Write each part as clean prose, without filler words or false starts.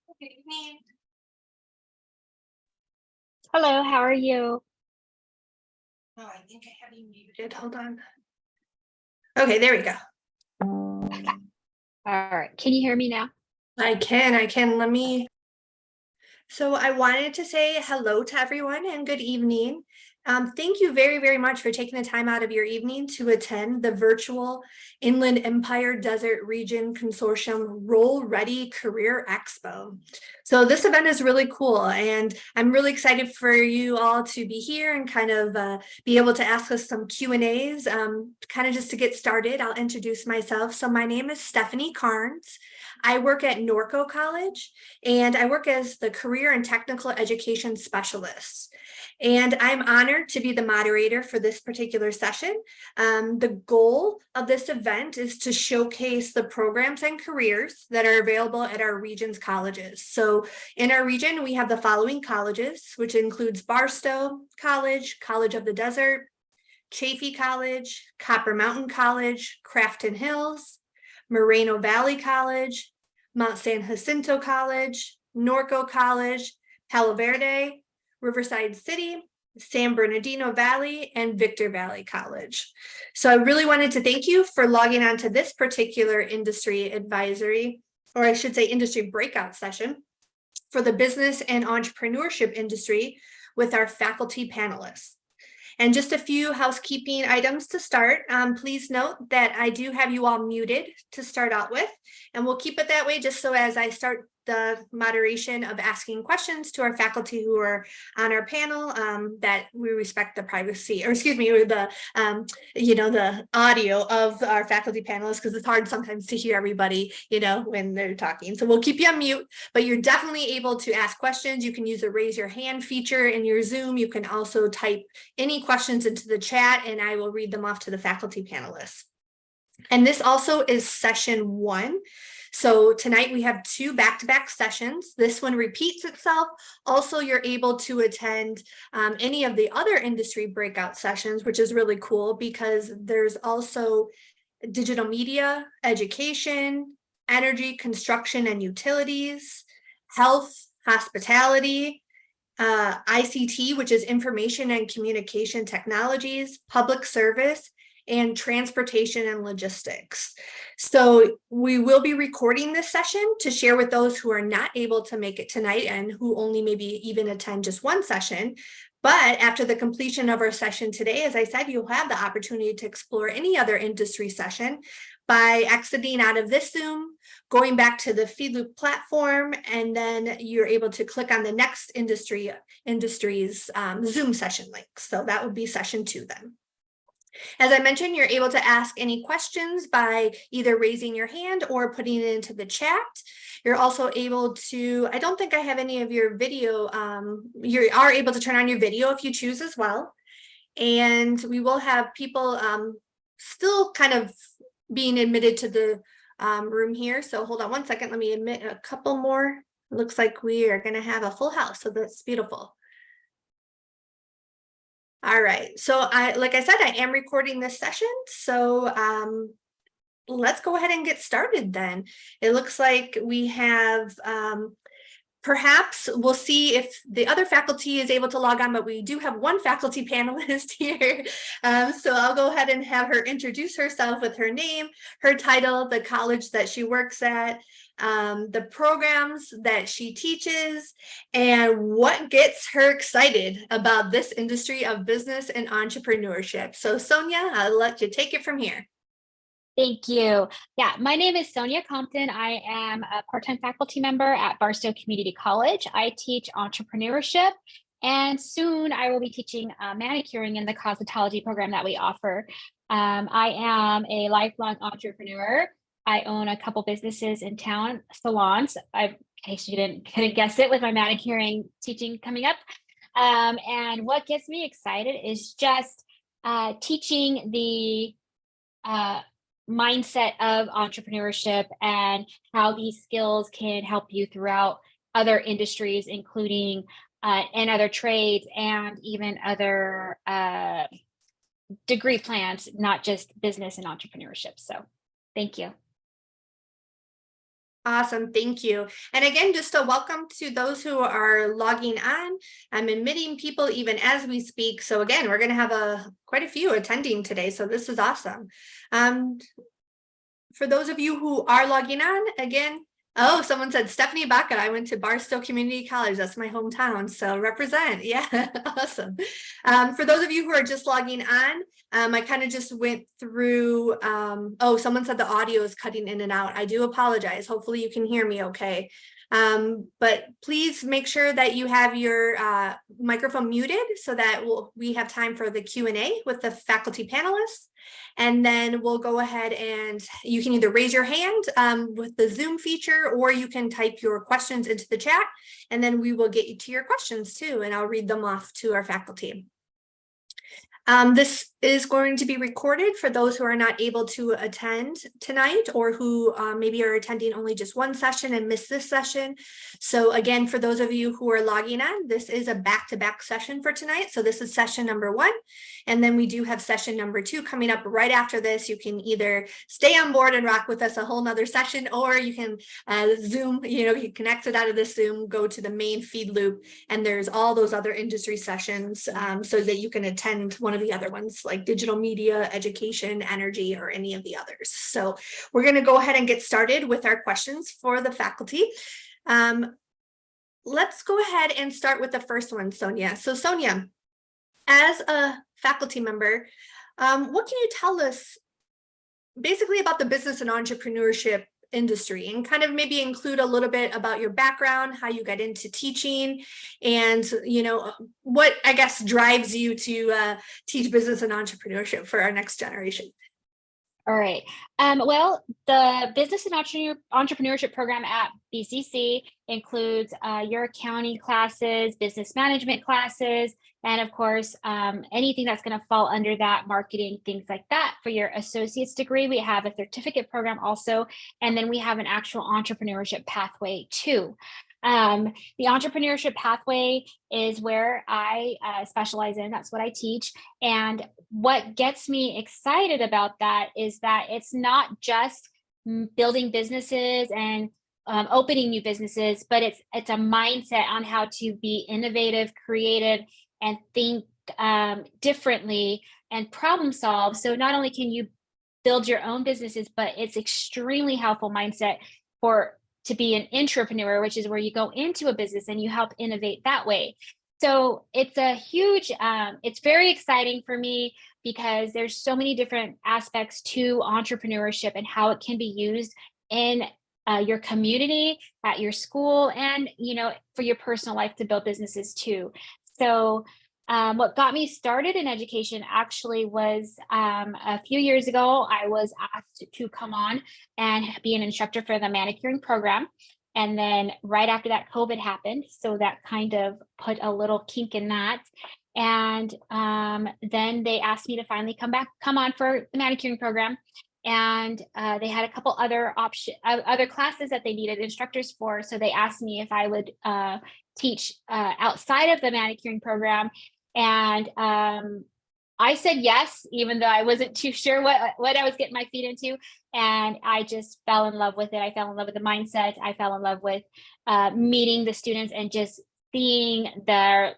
Good evening. Hello, how are you? Oh, I think I have you muted. Hold on. Okay, there we go. All right, can you hear me now? I can. So I wanted to say hello to everyone and good evening. Thank you very, very much for taking the time out of your evening to attend the virtual Inland Empire Desert Region Consortium Role Ready Career Expo. So this event is really cool, and I'm really excited for you all to be here and kind of be able to ask us some Q&As. Kind of just to get started, I'll introduce myself. So my name is Stephanie Carnes. I work at Norco College, and I work as the Career and Technical Education Specialist. And I'm honored to be the moderator for this particular session. The goal of this event is to showcase the programs and careers that are available at our region's colleges. So in our region, we have the following colleges, which includes Barstow College, College of the Desert, Chaffey College, Copper Mountain College, Crafton Hills, Moreno Valley College, Mount San Jacinto College, Norco College, Palo Verde, Riverside City, San Bernardino Valley, and Victor Valley College. So I really wanted to thank you for logging on to this particular industry advisory, or I should say industry breakout session for the business and entrepreneurship industry with our faculty panelists. And just a few housekeeping items to start. Please note that I do have you all muted to start out with, and we'll keep it that way just so as I start the moderation of asking questions to our faculty who are on our panel, that we respect the privacy, or excuse me, the the audio of our faculty panelists, because it's hard sometimes to hear everybody, when they're talking. So we'll keep you on mute, but you're definitely able to ask questions. You can use the raise your hand feature in your Zoom. You can also type any questions into the chat, and I will read them off to the faculty panelists. And this also is session 1. So tonight we have 2 back-to-back sessions. This one repeats itself. Also, you're able to attend any of the other industry breakout sessions, which is really cool because there's also digital media, education, energy, construction and utilities, health, hospitality, ICT, which is information and communication technologies, public service, and transportation and logistics. So we will be recording this session to share with those who are not able to make it tonight and who only maybe even attend just one session. But after the completion of our session today, as I said, you'll have the opportunity to explore any other industry session by exiting out of this Zoom, going back to the FeedLoop platform, and then you're able to click on the next industry's Zoom session link. So that would be session 2 then. As I mentioned, you're able to ask any questions by either raising your hand or putting it into the chat. You're also able to, I don't think I have any of your video, you are able to turn on your video if you choose as well. And we will have people still kind of being admitted to the room here. So hold on one second, let me admit a couple more. It looks like we are gonna have a full house, so that's beautiful. All right, so like I said, I am recording this session, so let's go ahead and get started then. It looks like we have, perhaps we'll see if the other faculty is able to log on, but we do have one faculty panelist here. So I'll go ahead and have her introduce herself with her name, her title, the college that she works at, the programs that she teaches, and what gets her excited about this industry of business and entrepreneurship. So Sonia, I'll let you take it from here. Thank you. Yeah, my name is Sonia Compton. I am a part-time faculty member at Barstow Community College. I teach entrepreneurship, and soon I will be teaching manicuring in the cosmetology program that we offer. I am a lifelong entrepreneur. I own a couple businesses in town, salons. In case you couldn't guess it, with my manicuring teaching coming up. And what gets me excited is just teaching the mindset of entrepreneurship and how these skills can help you throughout other industries, including and other trades and even other degree plans, not just business and entrepreneurship. So thank you. Awesome, thank you. And again, just a welcome to those who are logging on. I'm admitting people even as we speak. So again, we're going to have quite a few attending today. So this is awesome. For those of you who are logging on, again, oh, someone said Stephanie Baca. I went to Barstow Community College. That's my hometown. So represent. Yeah, awesome. For those of you who are just logging on, I kind of just went through, oh, someone said the audio is cutting in and out. I do apologize. Hopefully you can hear me okay. But please make sure that you have your microphone muted so that we have time for the Q&A with the faculty panelists. And then we'll go ahead and you can either raise your hand with the Zoom feature, or you can type your questions into the chat, and then we will get you to your questions too, and I'll read them off to our faculty. This is going to be recorded for those who are not able to attend tonight, or who maybe are attending only just one session and missed this session. So again, for those of you who are logging on, this is a back-to-back session for tonight. So this is session number 1. And then we do have session number 2 coming up right after this. You can either stay on board and rock with us a whole nother session, or you can Zoom, you can exit out of the Zoom, go to the main feed loop, and there's all those other industry sessions so that you can attend one of the other ones, like digital media, education, energy, or any of the others. So we're going to go ahead and get started with our questions for the faculty. Let's go ahead and start with the first one, Sonia. So Sonia, as a faculty member, what can you tell us basically about the business and entrepreneurship industry, and kind of maybe include a little bit about your background, how you got into teaching, and what I guess drives you to teach business and entrepreneurship for our next generation? All right. Well, the business and entrepreneurship program at BCC includes your accounting classes, business management classes, and of course, anything that's going to fall under that, marketing, things like that. For your associate's degree, we have a certificate program also, and then we have an actual entrepreneurship pathway too. The entrepreneurship pathway is where I specialize in. That's what I teach. And what gets me excited about that is that it's not just building businesses and opening new businesses, but it's a mindset on how to be innovative, creative, and think differently and problem solve. So not only can you build your own businesses, but it's extremely helpful mindset to be an intrapreneur, which is where you go into a business and you help innovate that way. So it's a huge, it's very exciting for me because there's so many different aspects to entrepreneurship and how it can be used in your community, at your school, and for your personal life to build businesses too. So what got me started in education actually was a few years ago, I was asked to come on and be an instructor for the manicuring program. And then right after that, COVID happened. So that kind of put a little kink in that. And then they asked me to finally come on for the manicuring program. And they had a couple other other classes that they needed instructors for. So they asked me if I would teach outside of the manicuring program. And I said yes, even though I wasn't too sure what I was getting my feet into. And I just fell in love with it. I fell in love with the mindset. I fell in love with meeting the students and just seeing their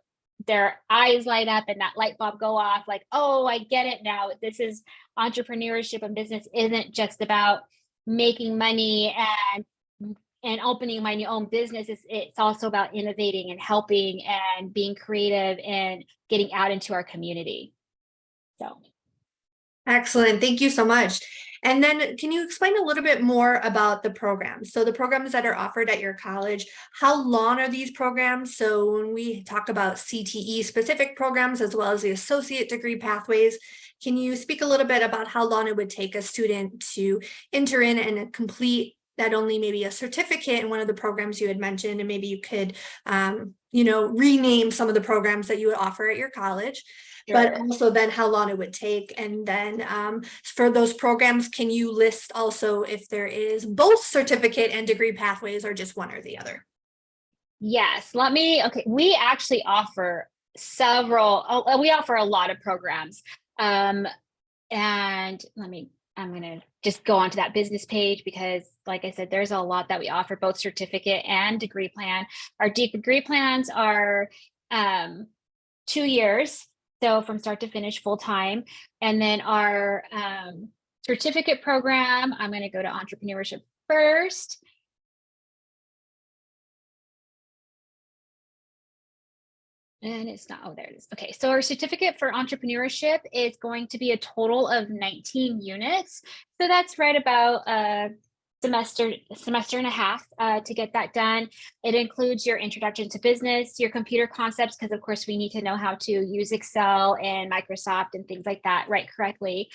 eyes light up and that light bulb go off, like, oh, I get it now. This is entrepreneurship, and business isn't just about making money and opening my own business. It's also about innovating and helping and being creative and getting out into our community. So. Excellent. Thank you so much. And then can you explain a little bit more about the programs? So the programs that are offered at your college, how long are these programs? So when we talk about CTE specific programs, as well as the associate degree pathways, can you speak a little bit about how long it would take a student to enter in and complete not only maybe a certificate in one of the programs you had mentioned, and maybe you could, rename some of the programs that you would offer at your college, Sure. But also then how long it would take. And then for those programs, can you list also if there is both certificate and degree pathways or just one or the other? Yes, okay, we actually offer we offer a lot of programs. And I'm going to just go onto that business page, because like I said, there's a lot that we offer, both certificate and degree plan. Our degree plans are 2 years, so from start to finish full time. And then our certificate program, I'm going to go to entrepreneurship first. And it's not, oh, there it is. Okay, so our certificate for entrepreneurship is going to be a total of 19 units. So that's right about a semester and a half to get that done. It includes your introduction to business, your computer concepts, because of course we need to know how to use Excel and Microsoft and things like that right correctly.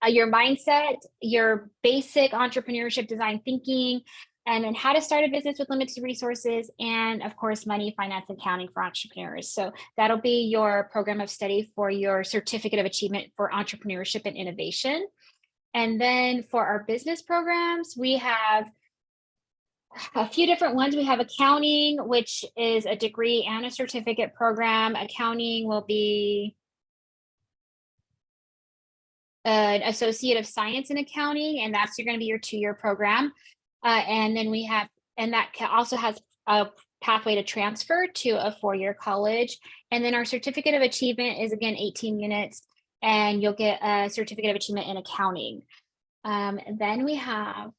Your mindset, your basic entrepreneurship design thinking, and then how to start a business with limited resources, and of course, money, finance, accounting for entrepreneurs. So that'll be your program of study for your certificate of achievement for entrepreneurship and innovation. And then for our business programs, we have a few different ones. We have accounting, which is a degree and a certificate program. Accounting will be an associate of science in accounting, and that's going to be your 2-year program. And then we have, and that also has a pathway to transfer to a 4-year college. And then our certificate of achievement is again 18 units, and you'll get a certificate of achievement in accounting. Then we have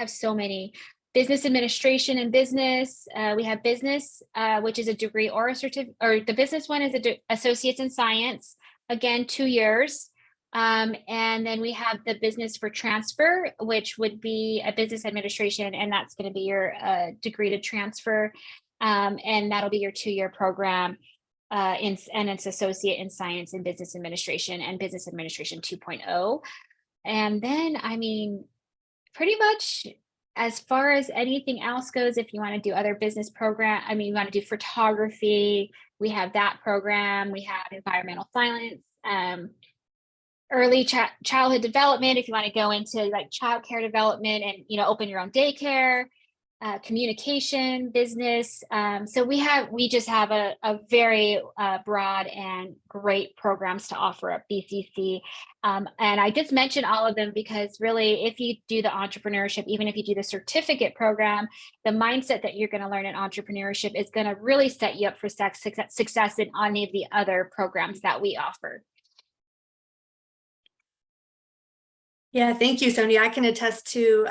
so many. Business administration and business. We have business, which is a degree or a certificate, or the business one is a associates in science, again 2 years. And then we have the business for transfer, which would be a business administration, and that's going to be your degree to transfer. And that'll be your 2-year program. And it's associate in science and business administration and business administration 2.0. And then, I mean, pretty much as far as anything else goes, if you want to do other business program, I mean, you want to do photography, we have that program. We have environmental science, early childhood development, if you want to go into like childcare development and, you know, open your own daycare, communication, business. So we just have a very broad and great programs to offer at BCC. And I just mentioned all of them because really, if you do the entrepreneurship, even if you do the certificate program, the mindset that you're going to learn in entrepreneurship is going to really set you up for success in any of the other programs that we offer. Yeah, thank you, Sonia. I can attest to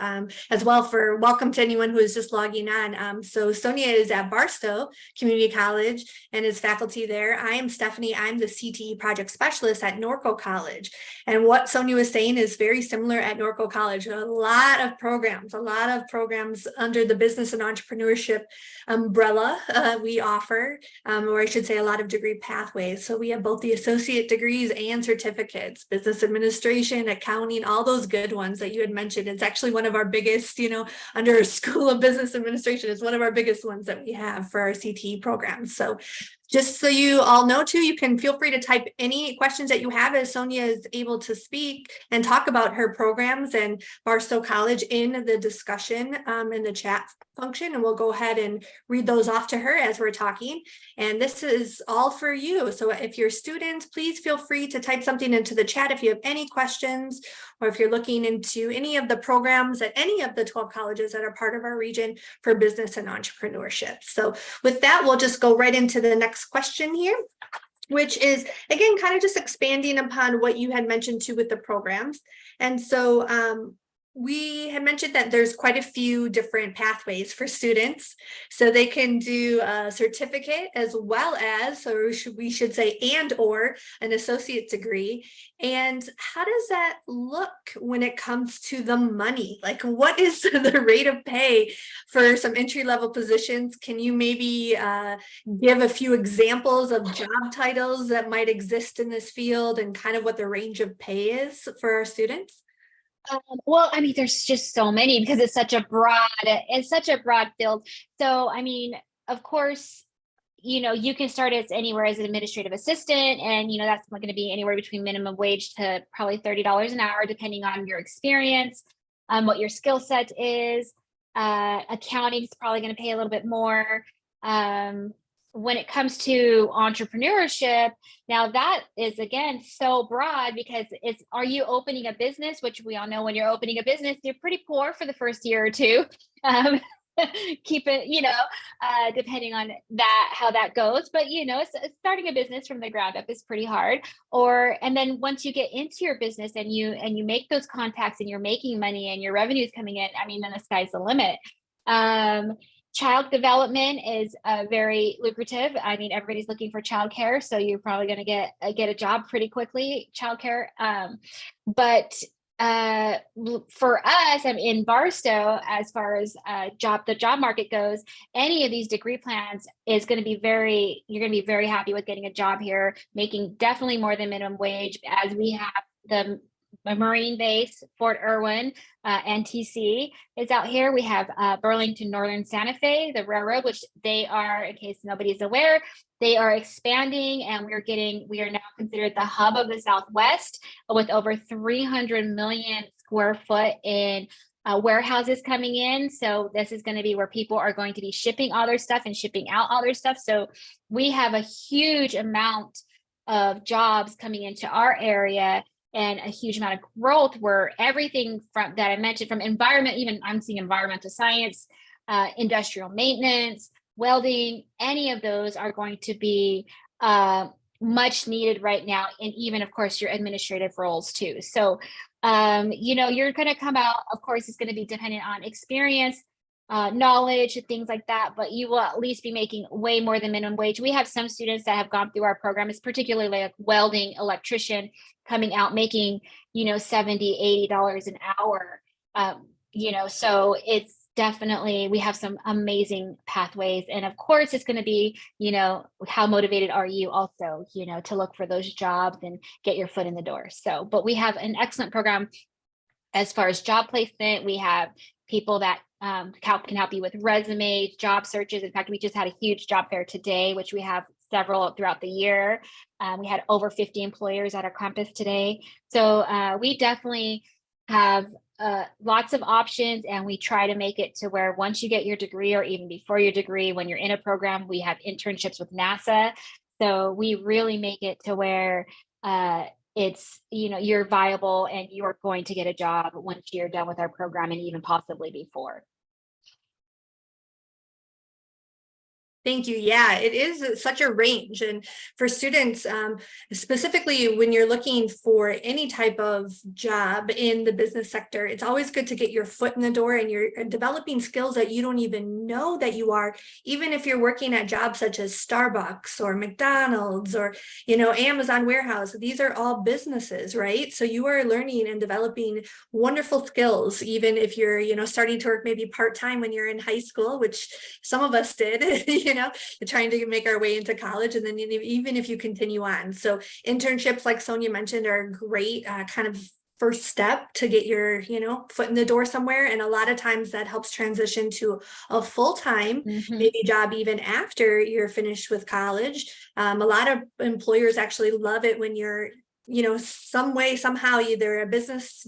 as well for welcome to anyone who is just logging on. So Sonia is at Barstow Community College and is faculty there. I am Stephanie. I'm the CTE project specialist at Norco College. And what Sonia was saying is very similar at Norco College. A lot of programs under the business and entrepreneurship umbrella we offer, or I should say a lot of degree pathways. So we have both the associate degrees and certificates, business administration, accounting, all those good ones that you had mentioned. It's actually one of our biggest, under a School of Business Administration, it's one of our biggest ones that we have for our CTE programs. So just so you all know too, you can feel free to type any questions that you have as Sonia is able to speak and talk about her programs and Barstow College in the discussion in the chat function, and we'll go ahead and read those off to her as we're talking. And this is all for you. So if you're students, please feel free to type something into the chat if you have any questions, or if you're looking into any of the programs at any of the 12 colleges that are part of our region for business and entrepreneurship. So with that, we'll just go right into the next question here, which is, again, kind of just expanding upon what you had mentioned too with the programs. And so we had mentioned that there's quite a few different pathways for students. So they can do a certificate as well as, or we should say, and or an associate degree. And how does that look when it comes to the money? Like, what is the rate of pay for some entry-level positions? Can you maybe give a few examples of job titles that might exist in this field and kind of what the range of pay is for our students? Well, I mean, there's just so many because it's such a broad field. So, I mean, of course, you can start as anywhere as an administrative assistant, and, that's going to be anywhere between minimum wage to probably $30 an hour, depending on your experience, what your skill set is. Accounting is probably going to pay a little bit more. when it comes to entrepreneurship, now that is again so broad because it's, are you opening a business? Which we all know when you're opening a business, you're pretty poor for the first year or two. Um, keep it, depending on that, how that goes. But starting a business from the ground up is pretty hard. And then once you get into your business and you make those contacts and you're making money and your revenue is coming in, I mean, then the sky's the limit. Um, Child development is very lucrative. I mean, everybody's looking for childcare, so you're probably going to get a job pretty quickly, childcare. But for us, I'm in Barstow, as far as the job market goes, any of these degree plans is going to be you're going to be very happy with getting a job here, making definitely more than minimum wage, as we have the Marine base, Fort Irwin, NTC is out here. We have Burlington Northern Santa Fe, the railroad, which they are, in case nobody's aware, they are expanding, and we are now considered the hub of the Southwest with over 300 million square foot in warehouses coming in. So this is going to be where people are going to be shipping all their stuff and shipping out all their stuff. So we have a huge amount of jobs coming into our area and a huge amount of growth, where everything from that I mentioned, from environment, even I'm seeing environmental science, industrial maintenance, welding, any of those are going to be much needed right now. And even, of course, your administrative roles too. So, you're going to come out, of course, it's going to be dependent on experience, knowledge and things like that, but you will at least be making way more than minimum wage. We have some students that have gone through our program, it's particularly like welding, electrician, coming out making, $70, $80 an hour. So it's definitely, we have some amazing pathways. And of course, it's going to be, how motivated are you also, to look for those jobs and get your foot in the door. So, but we have an excellent program as far as job placement. We have people that can help you with resumes, job searches. In fact, we just had a huge job fair today, which we have several throughout the year. We had over 50 employers at our campus today. So we definitely have lots of options, and we try to make it to where once you get your degree, or even before your degree, when you're in a program, we have internships with NASA. So we really make it to where it's, you're viable and you're going to get a job once you're done with our program, and even possibly before. Thank you. Yeah, it is such a range. And for students, specifically when you're looking for any type of job in the business sector, it's always good to get your foot in the door, and you're developing skills that you don't even know that you are, even if you're working at jobs such as Starbucks or McDonald's or, Amazon warehouse. These are all businesses, right? So you are learning and developing wonderful skills, even if you're, starting to work maybe part-time when you're in high school, which some of us did, trying to make our way into college, and then even if you continue on. So internships, like Sonia mentioned, are a great kind of first step to get your, foot in the door somewhere. And a lot of times that helps transition to a full-time maybe job even after you're finished with college. A lot of employers actually love it when you're some way, somehow, either a business,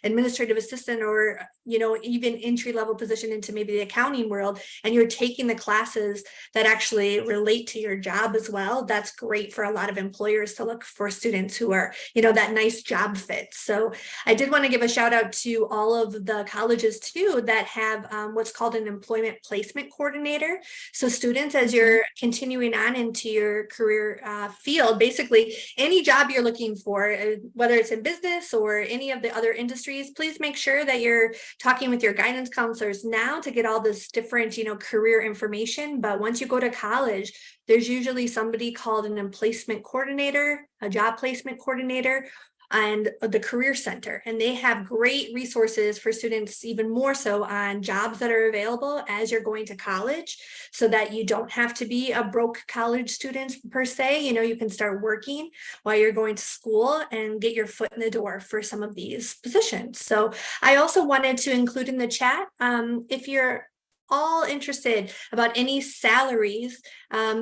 administrative assistant, or, even entry-level position into maybe the accounting world, and you're taking the classes that actually relate to your job as well. That's great for a lot of employers to look for students who are, that nice job fit. So I did want to give a shout out to all of the colleges too that have what's called an employment placement coordinator. So students, as you're continuing on into your career field, basically any job you're looking for, whether it's in business or any of the other industries, please make sure that you're talking with your guidance counselors now to get all this different, career information. But once you go to college, there's usually somebody called an emplacement coordinator, a job placement coordinator, and the career center, and they have great resources for students, even more so on jobs that are available as you're going to college, so that you don't have to be a broke college student per se. You can start working while you're going to school and get your foot in the door for some of these positions. So I also wanted to include in the chat, if you're all interested about any salaries,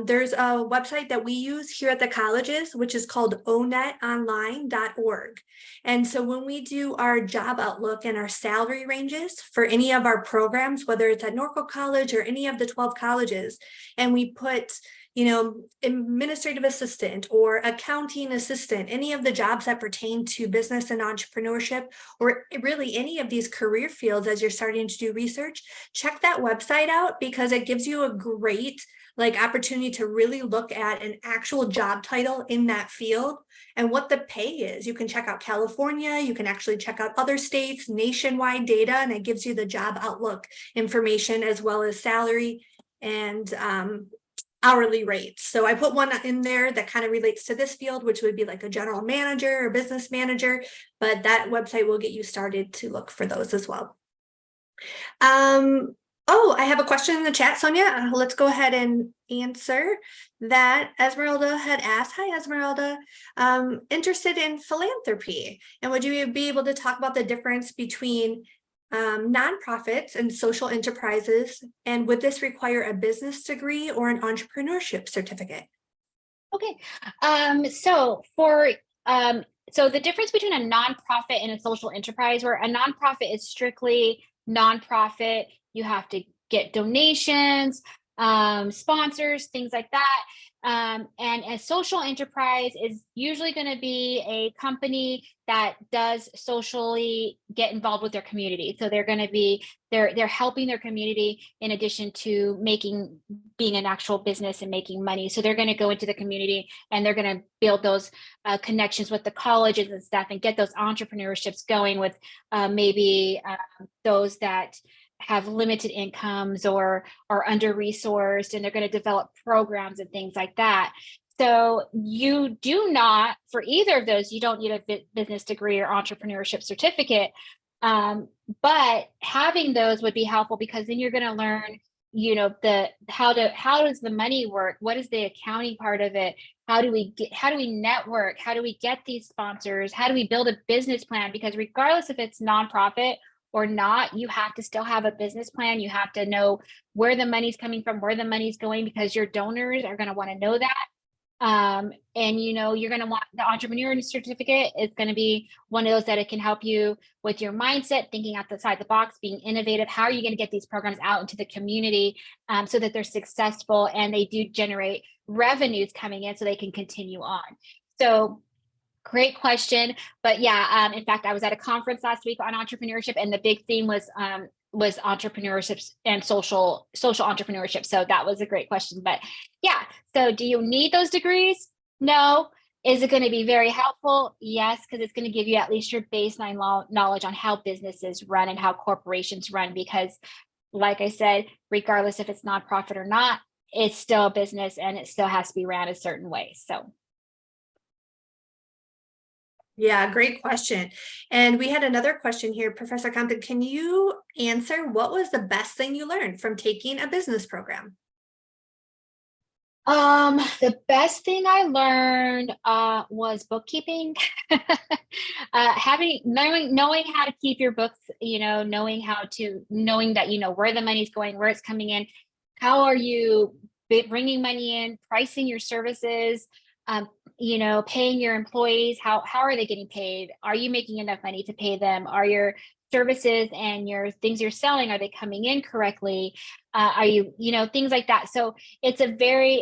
there's a website that we use here at the colleges, which is called onetonline.org. And so when we do our job outlook and our salary ranges for any of our programs, whether it's at Norco College or any of the 12 colleges, and we put administrative assistant or accounting assistant, any of the jobs that pertain to business and entrepreneurship, or really any of these career fields as you're starting to do research, check that website out because it gives you a great opportunity to really look at an actual job title in that field and what the pay is. You can check out California, you can actually check out other states, nationwide data, and it gives you the job outlook information as well as salary and hourly rates. So I put one in there that kind of relates to this field, which would be like a general manager or business manager, but that website will get you started to look for those as well. Oh, I have a question in the chat, Sonia. Let's go ahead and answer that. Esmeralda had asked, hi Esmeralda, interested in philanthropy. And would you be able to talk about the difference between nonprofits and social enterprises? And would this require a business degree or an entrepreneurship certificate? Okay, so the difference between a nonprofit and a social enterprise, where a nonprofit is strictly nonprofit, you have to get donations, sponsors, things like that. And a social enterprise is usually going to be a company that does socially get involved with their community. So they're going to be they're helping their community in addition to being an actual business and making money. So they're going to go into the community and they're going to build those connections with the colleges and stuff and get those entrepreneurships going with maybe those that have limited incomes or are under-resourced, and they're going to develop programs and things like that. So you do not, for either of those, you don't need a business degree or entrepreneurship certificate. But having those would be helpful because then you're going to learn, how does the money work? What is the accounting part of it? How do we network? How do we get these sponsors? How do we build a business plan? Because regardless if it's nonprofit or not, you have to still have a business plan. You have to know where the money's coming from, where the money's going, because your donors are going to want to know that. And you're going to want the entrepreneur certificate. It's going to be one of those that it can help you with your mindset, thinking outside the box, being innovative. How are you going to get these programs out into the community so that they're successful and they do generate revenues coming in so they can continue on? So great question. But yeah, in fact, I was at a conference last week on entrepreneurship, and the big theme was entrepreneurship and social entrepreneurship. So that was a great question. But yeah, so do you need those degrees? No. Is it going to be very helpful? Yes, because it's going to give you at least your baseline knowledge on how businesses run and how corporations run. Because like I said, regardless if it's nonprofit or not, it's still a business and it still has to be ran a certain way. So yeah, great question. And we had another question here. Professor Compton, can you answer what was the best thing you learned from taking a business program? The best thing I learned was bookkeeping. Knowing how to keep your books, knowing that where the money's going, where it's coming in, how are you bringing money in, pricing your services, paying your employees, how are they getting paid? Are you making enough money to pay them? Are your services and your things you're selling, are they coming in correctly? Are you, things like that. So it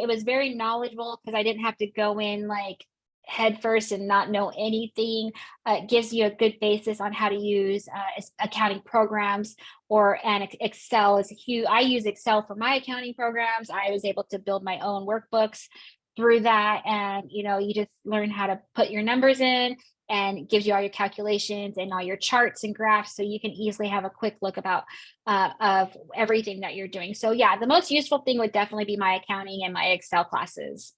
was very knowledgeable because I didn't have to go in like head first and not know anything. It gives you a good basis on how to use accounting programs and Excel is huge. I use Excel for my accounting programs. I was able to build my own workbooks through that. And, you just learn how to put your numbers in, and it gives you all your calculations and all your charts and graphs. So you can easily have a quick look about of everything that you're doing. So yeah, the most useful thing would definitely be my accounting and my Excel classes.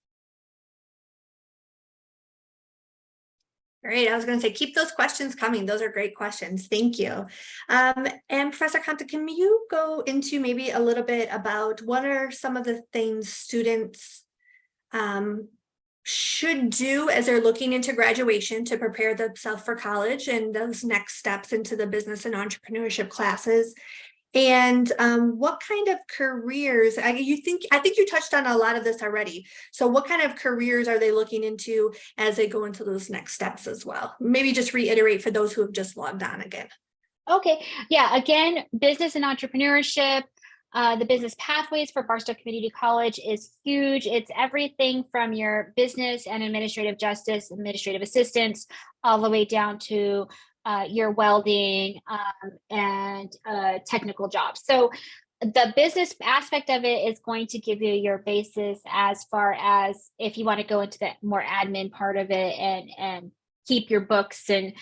Great. I was going to say, keep those questions coming. Those are great questions. Thank you. And Professor Compton, can you go into maybe a little bit about what are some of the things students should do as they're looking into graduation to prepare themselves for college and those next steps into the business and entrepreneurship classes? And what kind of careers, I think you touched on a lot of this already. So what kind of careers are they looking into as they go into those next steps as well? Maybe just reiterate for those who have just logged on again. Okay. Yeah. Again, business and entrepreneurship. The business pathways for Barstow Community College is huge. It's everything from your business and administrative justice, administrative assistants, all the way down to your welding and technical jobs. So the business aspect of it is going to give you your basis as far as if you want to go into the more admin part of it and keep your books and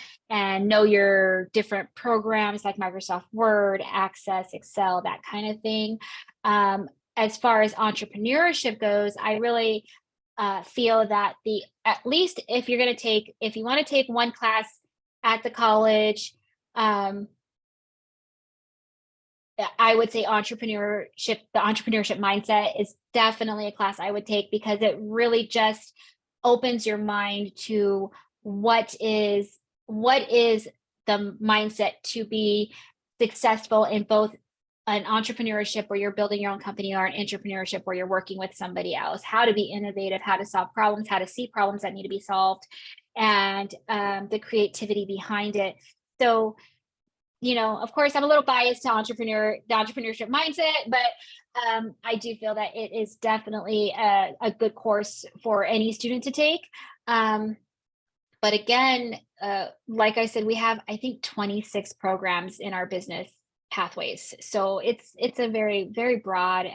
know your different programs like Microsoft Word, Access, Excel, that kind of thing. As far as entrepreneurship goes, I really feel that at least if you want to take one class at the college, I would say the entrepreneurship mindset is definitely a class I would take, because it really just opens your mind to what is the mindset to be successful in both an entrepreneurship where you're building your own company, or an entrepreneurship where you're working with somebody else, how to be innovative, how to solve problems, how to see problems that need to be solved, and the creativity behind it. So, of course, I'm a little biased to the entrepreneurship mindset, but I do feel that it is definitely a good course for any student to take. But again, like I said, we have, I think, 26 programs in our business pathways. So it's a very, very broad,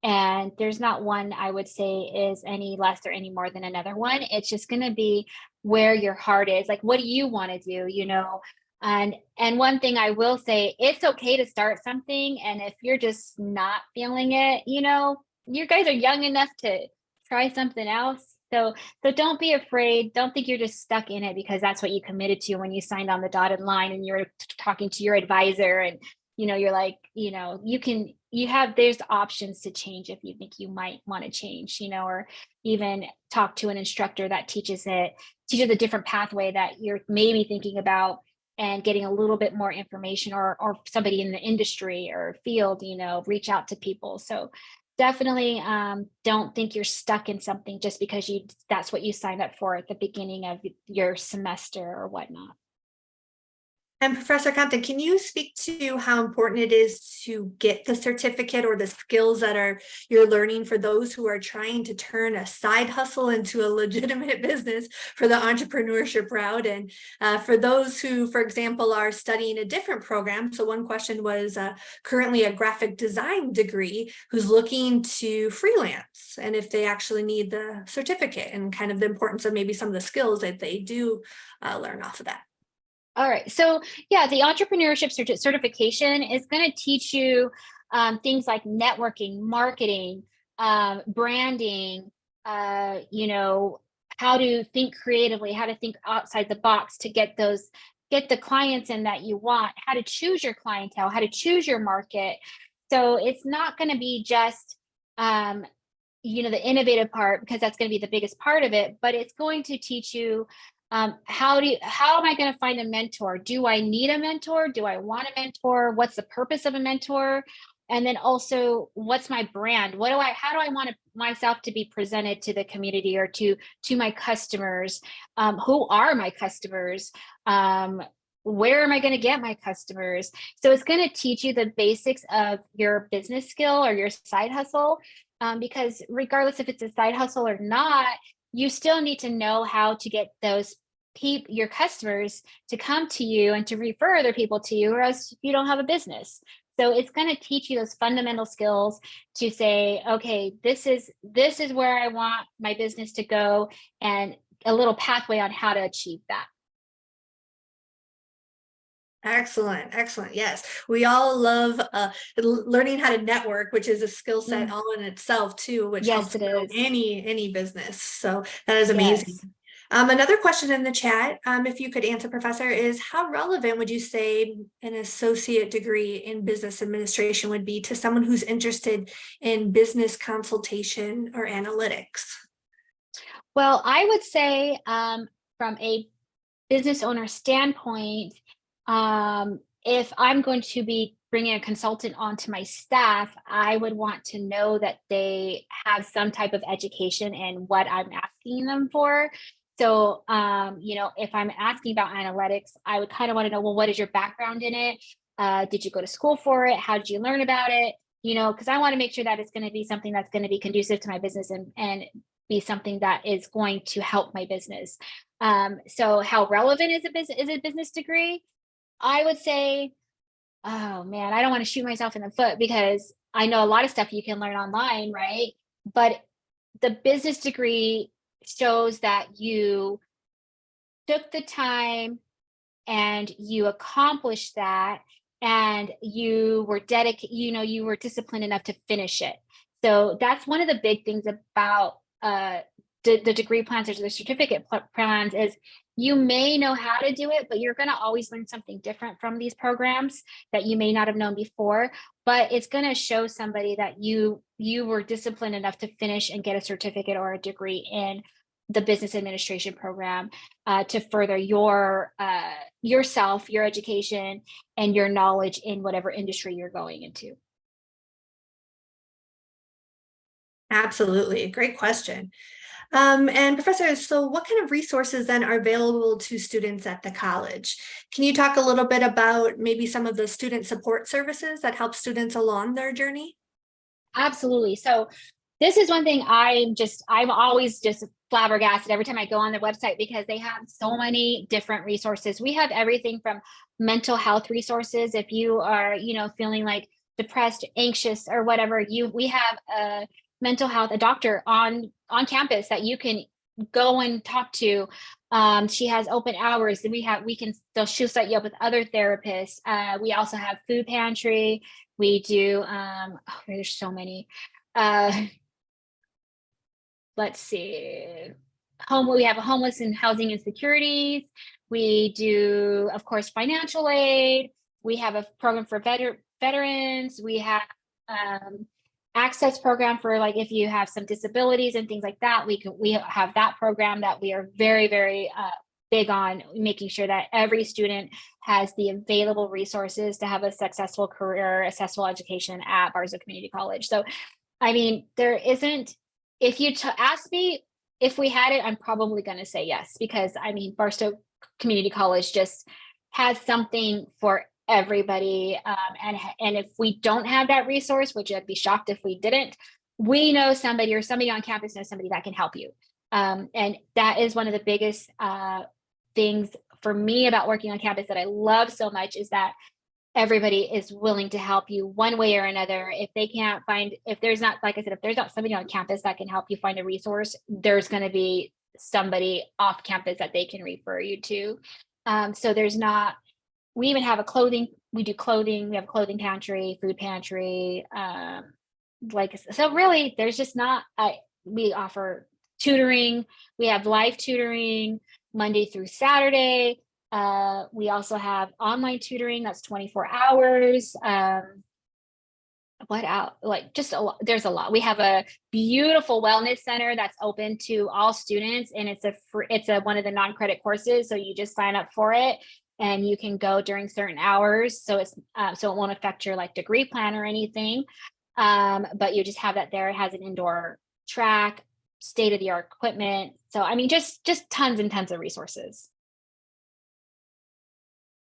and there's not one I would say is any less or any more than another one. It's just going to be where your heart is. Like, what do you want to do? And one thing I will say, it's okay to start something. And if you're just not feeling it, you guys are young enough to try something else. So don't be afraid. Don't think you're just stuck in it because that's what you committed to when you signed on the dotted line and you're talking to your advisor, and you're like, there's options to change if you think you might want to change, or even talk to an instructor that teaches a different pathway that you're maybe thinking about, and getting a little bit more information, or somebody in the industry or field, reach out to people. So definitely don't think you're stuck in something just because that's what you signed up for at the beginning of your semester or whatnot. And Professor Compton, can you speak to how important it is to get the certificate or the skills that you're learning for those who are trying to turn a side hustle into a legitimate business for the entrepreneurship route? And for those who, for example, are studying a different program. So one question was currently a graphic design degree who's looking to freelance, and if they actually need the certificate, and kind of the importance of maybe some of the skills that they do learn off of that. All right. So yeah, the entrepreneurship certification is going to teach you things like networking, marketing, branding, how to think creatively, how to think outside the box to get the clients in that you want, how to choose your clientele, how to choose your market. So it's not going to be just, the innovative part, because that's going to be the biggest part of it, but it's going to teach you how am I going to find a mentor? Do I need a mentor? Do I want a mentor? What's the purpose of a mentor? And then also, what's my brand? How do I want myself to be presented to the community, or to my customers? Who are my customers? Where am I going to get my customers? So it's going to teach you the basics of your business skill or your side hustle, because regardless if it's a side hustle or not, you still need to know how to get your customers to come to you and to refer other people to you, or else you don't have a business. So it's going to teach you those fundamental skills to say, okay, this is where I want my business to go, and a little pathway on how to achieve that. Excellent. Yes. We all love learning how to network, which is a skill set all in itself too, which Yes, helps grow any business. So that is amazing. Yes. Another question in the chat, if you could answer, Professor, is how relevant would you say an associate degree in business administration would be to someone who's interested in business consultation or analytics? Well, I would say from a business owner standpoint, if I'm going to be bringing a consultant onto my staff, I would want to know that they have some type of education in what I'm asking them for. So, if I'm asking about analytics, I would kind of want to know, well, what is your background in it? Did you go to school for it? How did you learn about it? because I want to make sure that it's going to be something that's going to be conducive to my business and be something that is going to help my business. So how relevant is a business degree? I would say, oh man, I don't want to shoot myself in the foot because I know a lot of stuff you can learn online, right? But the business degree shows that you took the time and you accomplished that, and you were dedicated, you were disciplined enough to finish it. So that's one of the big things about the degree plans or the certificate plans is you may know how to do it, but you're going to always learn something different from these programs that you may not have known before. But it's going to show somebody that you were disciplined enough to finish and get a certificate or a degree in the business administration program to further your yourself, your education, and your knowledge in whatever industry you're going into. Absolutely. Great question. And Professor, so what kind of resources then are available to students at the college? Can you talk a little bit about maybe some of the student support services that help students along their journey? Absolutely. So this is one thing I'm always just flabbergasted every time I go on their website because they have so many different resources. We have everything from mental health resources. If you are, feeling like depressed, anxious, or whatever, we have a mental health, a doctor on campus that you can go and talk to. She has open hours. She'll set you up with other therapists. We also have food pantry. We do, there's so many. Let's see, we have a homeless and housing insecurities. We do, of course, financial aid. We have a program for veterans. We have access program for like if you have some disabilities and things like that. We have that program that we are very, very big on making sure that every student has the available resources to have a successful career, a successful education at Barstow Community College. So, I mean, there isn't, if you ask me if we had it, I'm probably going to say yes, because I mean, Barstow Community College just has something for everybody. And if we don't have that resource, which I'd be shocked if we didn't, we know somebody or somebody on campus knows somebody that can help you. And that is one of the biggest things for me about working on campus that I love so much is that everybody is willing to help you one way or another. If they can't find, if there's not, like I said, if there's not somebody on campus that can help you find a resource, there's going to be somebody off campus that they can refer you to. So there's not, we even have we do clothing, we have a clothing pantry, food pantry. So really there's just not, we offer tutoring. We have live tutoring Monday through Saturday. We also have online tutoring that's 24 hours. What else? Like just a lot. There's a lot. We have a beautiful wellness center that's open to all students, and it's one of the non-credit courses. So you just sign up for it, and you can go during certain hours. So so it won't affect your like degree plan or anything. But you just have that there. It has an indoor track, state-of-the-art equipment. So I mean, just tons and tons of resources.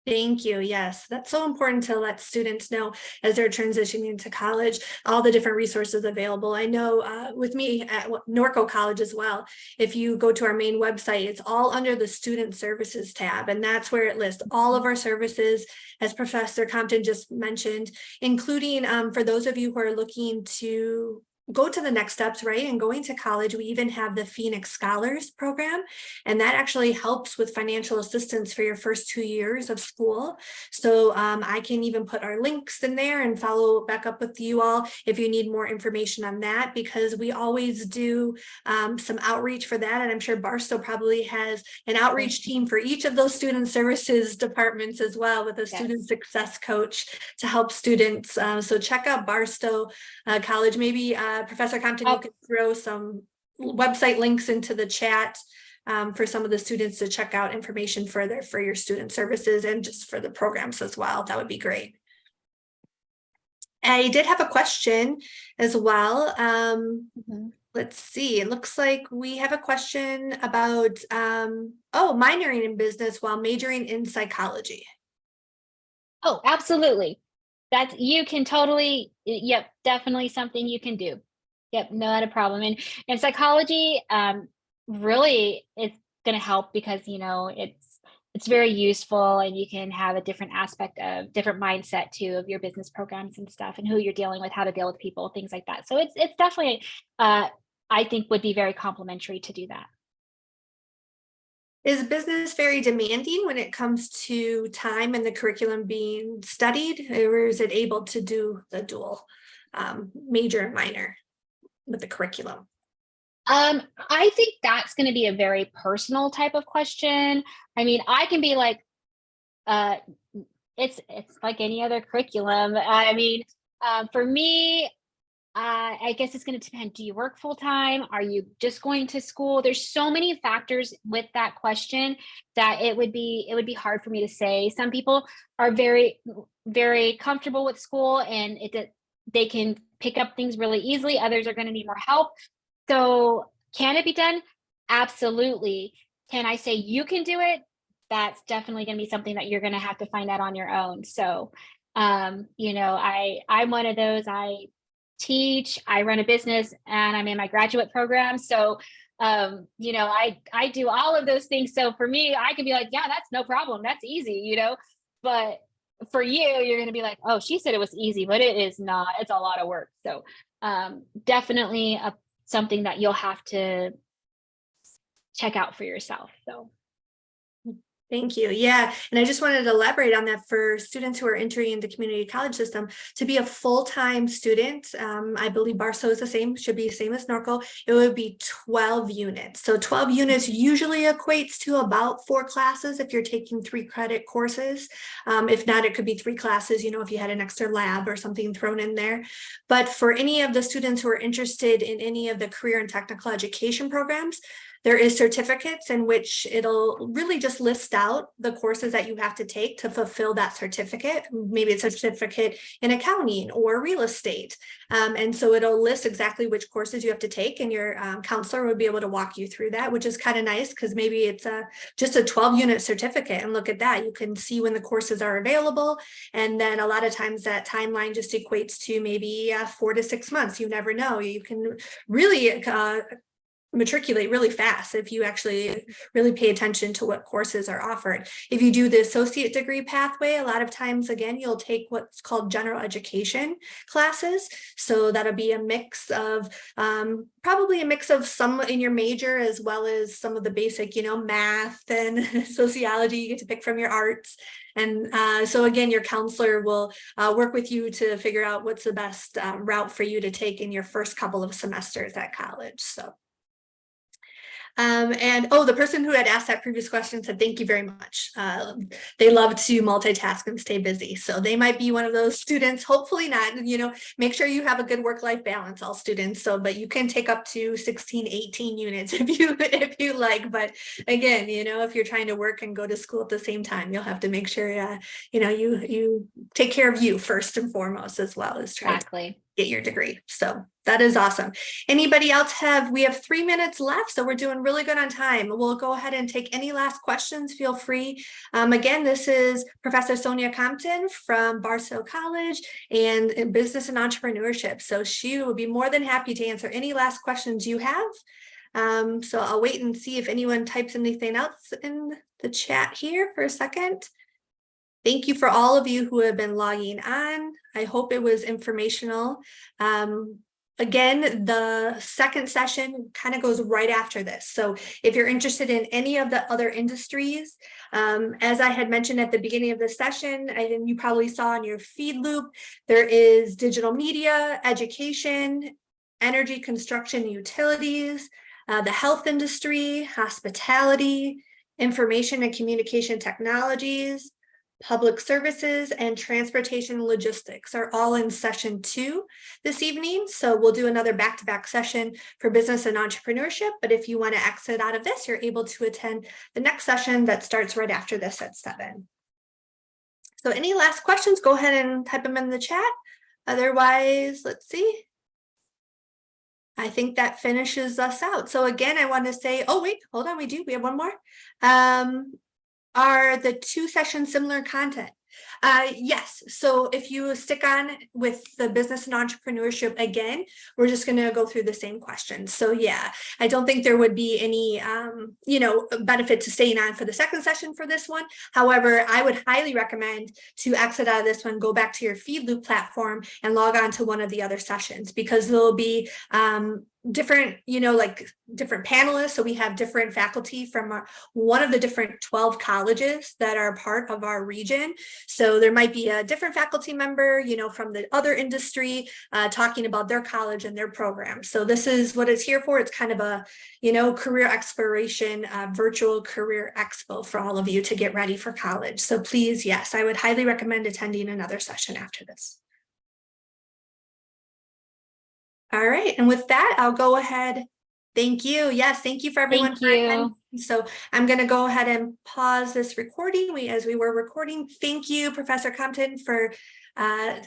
Thank you. Yes, that's so important to let students know as they're transitioning into college, all the different resources available. I know with me at Norco College as well, if you go to our main website, it's all under the Student Services tab, and that's where it lists all of our services, as Professor Compton just mentioned, including for those of you who are looking to go to the next steps, right? And going to college, we even have the Phoenix Scholars Program, and that actually helps with financial assistance for your first 2 years of school. So I can even put our links in there and follow back up with you all if you need more information on that, because we always do some outreach for that. And I'm sure Barstow probably has an outreach team for each of those student services departments as well, with a student success coach to help students. So check out Barstow College. Maybe Professor Compton, you could throw some website links into the chat for some of the students to check out information further for your student services and just for the programs as well. That would be great. I did have a question as well. Let's see. It looks like we have a question about minoring in business while majoring in psychology. Oh, absolutely. That's, you can totally, yep, definitely something you can do. Yep, not a problem. And psychology, really it's going to help because, you know, it's very useful and you can have a different aspect of different mindset too of your business programs and stuff and who you're dealing with, how to deal with people, things like that. So it's definitely, I think would be very complimentary to do that. Is business very demanding when it comes to time and the curriculum being studied, or is it able to do the dual major and minor with the curriculum? I think that's going to be a very personal type of question. I mean, I can be like, uh, it's like any other curriculum. I mean, for me, I guess it's going to depend. Do you work full time? Are you just going to school? There's so many factors with that question that it would be hard for me to say. Some people are very comfortable with school and they can pick up things really easily. Others are going to need more help. So can it be done? Absolutely. Can I say you can do it? That's definitely going to be something that you're going to have to find out on your own. So, you know, I'm one of those. I teach, I run a business, and I'm in my graduate program. So, you know, I do all of those things. So for me, I could be like, yeah, that's no problem. That's easy, you know. But for you, you're going to be like, oh, she said it was easy, but it is not. It's a lot of work. So, definitely something that you'll have to check out for yourself. So. Thank you. Yeah. And I just wanted to elaborate on that for students who are entering the community college system to be a full-time student. I believe Barstow is the same, should be the same as Norco. It would be 12 units. So 12 units usually equates to about 4 classes if you're taking 3 credit courses. If not, it could be 3 classes, you know, if you had an extra lab or something thrown in there. But for any of the students who are interested in any of the career and technical education programs, there is certificates in which it'll really just list out the courses that you have to take to fulfill that certificate. Maybe it's a certificate in accounting or real estate. And so it'll list exactly which courses you have to take, and your counselor would be able to walk you through that, which is kind of nice because maybe it's just a 12-unit certificate. And look at that, you can see when the courses are available. And then a lot of times that timeline just equates to maybe 4 to 6 months. You never know. You can really matriculate really fast if you actually really pay attention to what courses are offered. If you do the associate degree pathway, a lot of times, again, you'll take what's called general education classes. So that'll be a mix of probably a mix of some in your major as well as some of the basic, you know, math and sociology you get to pick from your arts. And so again, your counselor will work with you to figure out what's the best route for you to take in your first couple of semesters at college. So. And the person who had asked that previous question said, thank you very much. They love to multitask and stay busy. So they might be one of those students, hopefully not, you know, make sure you have a good work-life balance, all students. So, but you can take up to 16, 18 units if you like. But again, you know, if you're trying to work and go to school at the same time, you'll have to make sure, you know, you take care of you first and foremost, as well as try to get your degree. So that is awesome. Anybody else we have 3 minutes left, so we're doing really good on time. We'll go ahead and take any last questions. Feel free. Again, this is Professor Sonia Compton from Barstow College and in Business and Entrepreneurship. So she will be more than happy to answer any last questions you have. So I'll wait and see if anyone types anything else in the chat here for a second. Thank you for all of you who have been logging on. I hope it was informational. Again, the second session kind of goes right after this. So if you're interested in any of the other industries, as I had mentioned at the beginning of the session, and you probably saw in your feed loop, there is digital media, education, energy, construction, utilities, the health industry, hospitality, information and communication technologies, public services, and transportation logistics are all in session 2 this evening. So we'll do another back-to-back session for business and entrepreneurship. But if you want to exit out of this, you're able to attend the next session that starts right after this at 7. So any last questions, go ahead and type them in the chat. Otherwise, let's see. I think that finishes us out. So again, I want to say, oh wait, hold on, we have one more. Are the 2 sessions similar content? Yes. So if you stick on with the business and entrepreneurship again, we're just going to go through the same questions. So yeah, I don't think there would be any, benefit to staying on for the second session for this one. However, I would highly recommend to exit out of this one, go back to your Feedloop platform and log on to one of the other sessions, because there'll be different, like different panelists. So we have different faculty from one of the different 12 colleges that are part of our region. So there might be a different faculty member, from the other industry talking about their college and their program. So this is what it's here for. It's kind of a, career exploration, virtual career expo for all of you to get ready for college. So please, yes, I would highly recommend attending another session after this. All right, and with that, I'll go ahead. Thank you. Yes, thank you for everyone. Thank you. So I'm going to go ahead and pause this recording. As we were recording, thank you, Professor Compton, for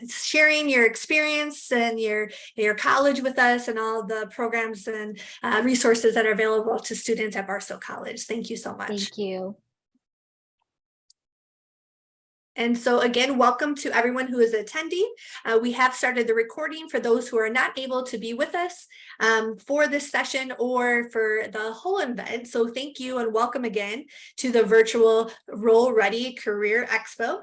sharing your experience and your college with us and all the programs and resources that are available to students at Barstow College. Thank you so much. Thank you. And so again, welcome to everyone who is attending. We have started the recording for those who are not able to be with us for this session or for the whole event. So thank you and welcome again to the virtual Role Ready Career Expo.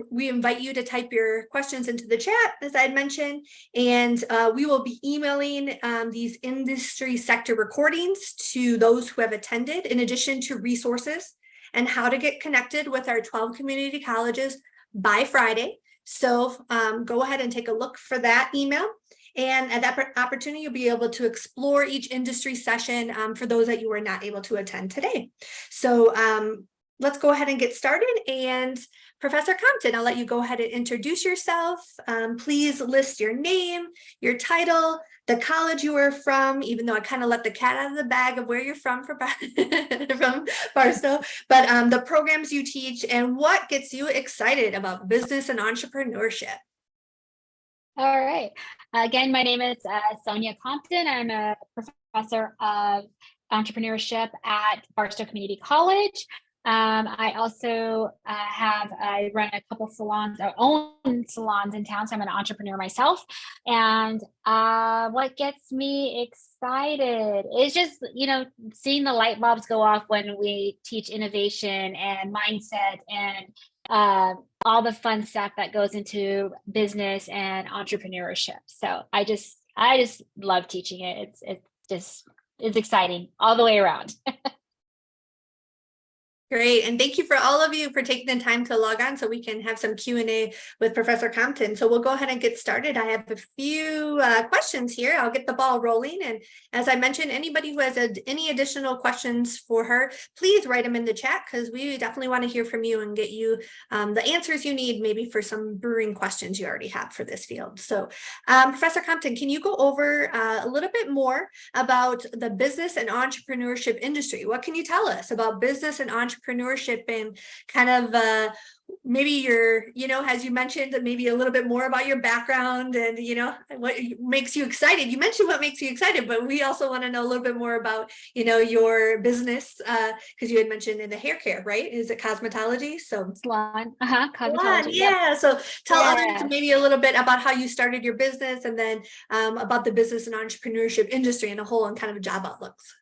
We invite you to type your questions into the chat, as I had mentioned, and we will be emailing these industry sector recordings to those who have attended, in addition to resources and how to get connected with our 12 community colleges by Friday. So go ahead and take a look for that email. And at that opportunity, you'll be able to explore each industry session for those that you were not able to attend today. So let's go ahead and get started. And Professor Compton, I'll let you go ahead and introduce yourself. Please list your name, your title, the college you were from, even though I kind of let the cat out of the bag of where you're from from Barstow, but the programs you teach and what gets you excited about business and entrepreneurship. All right. Again, my name is Sonia Compton. I'm a professor of entrepreneurship at Barstow Community College. I also I run a couple salons, or own salons in town, so I'm an entrepreneur myself. And what gets me excited is just, seeing the light bulbs go off when we teach innovation and mindset and all the fun stuff that goes into business and entrepreneurship. So I just love teaching it. It's exciting all the way around. Great. And thank you for all of you for taking the time to log on so we can have some Q&A with Professor Compton. So we'll go ahead and get started. I have a few questions here. I'll get the ball rolling. And as I mentioned, anybody who has any additional questions for her, please write them in the chat, because we definitely want to hear from you and get you the answers you need, maybe for some brewing questions you already have for this field. So Professor Compton, can you go over a little bit more about the business and entrepreneurship industry? What can you tell us about business and entrepreneurship and kind of maybe your, as you mentioned, maybe a little bit more about your background and, what makes you excited? You mentioned what makes you excited, but we also want to know a little bit more about, your business, because you had mentioned in the hair care, right? Is it cosmetology? So salon, cosmetology. Salon, yeah. So tell others maybe a little bit about how you started your business, and then about the business and entrepreneurship industry in a whole and kind of job outlooks.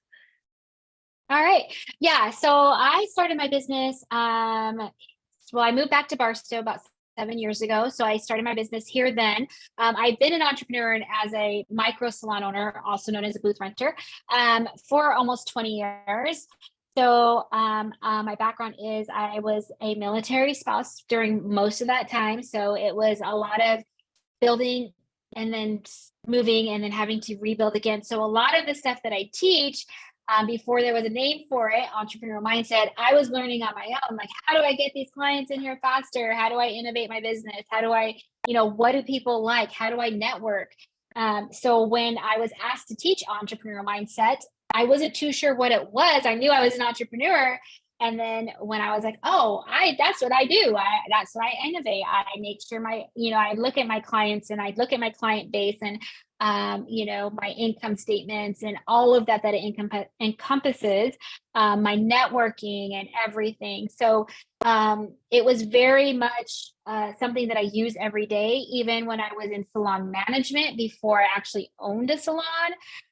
All right. Yeah. So I started my business. Well, I moved back to Barstow about 7 years ago. So I started my business here then. I've been an entrepreneur and as a micro salon owner, also known as a booth renter, for almost 20 years. So my background is I was a military spouse during most of that time. So it was a lot of building and then moving and then having to rebuild again. So a lot of the stuff that I teach, before there was a name for it, entrepreneurial mindset, I was learning on my own, like, how do I get these clients in here faster? How do I innovate my business? How do I, what do people like? How do I network? So when I was asked to teach entrepreneurial mindset, I wasn't too sure what it was. I knew I was an entrepreneur, And then when I was like, oh, that's what I do. That's what I innovate. I make sure I look at my clients and I look at my client base and, my income statements and all of that it encompasses my networking and everything. So it was very much something that I use every day, even when I was in salon management before I actually owned a salon.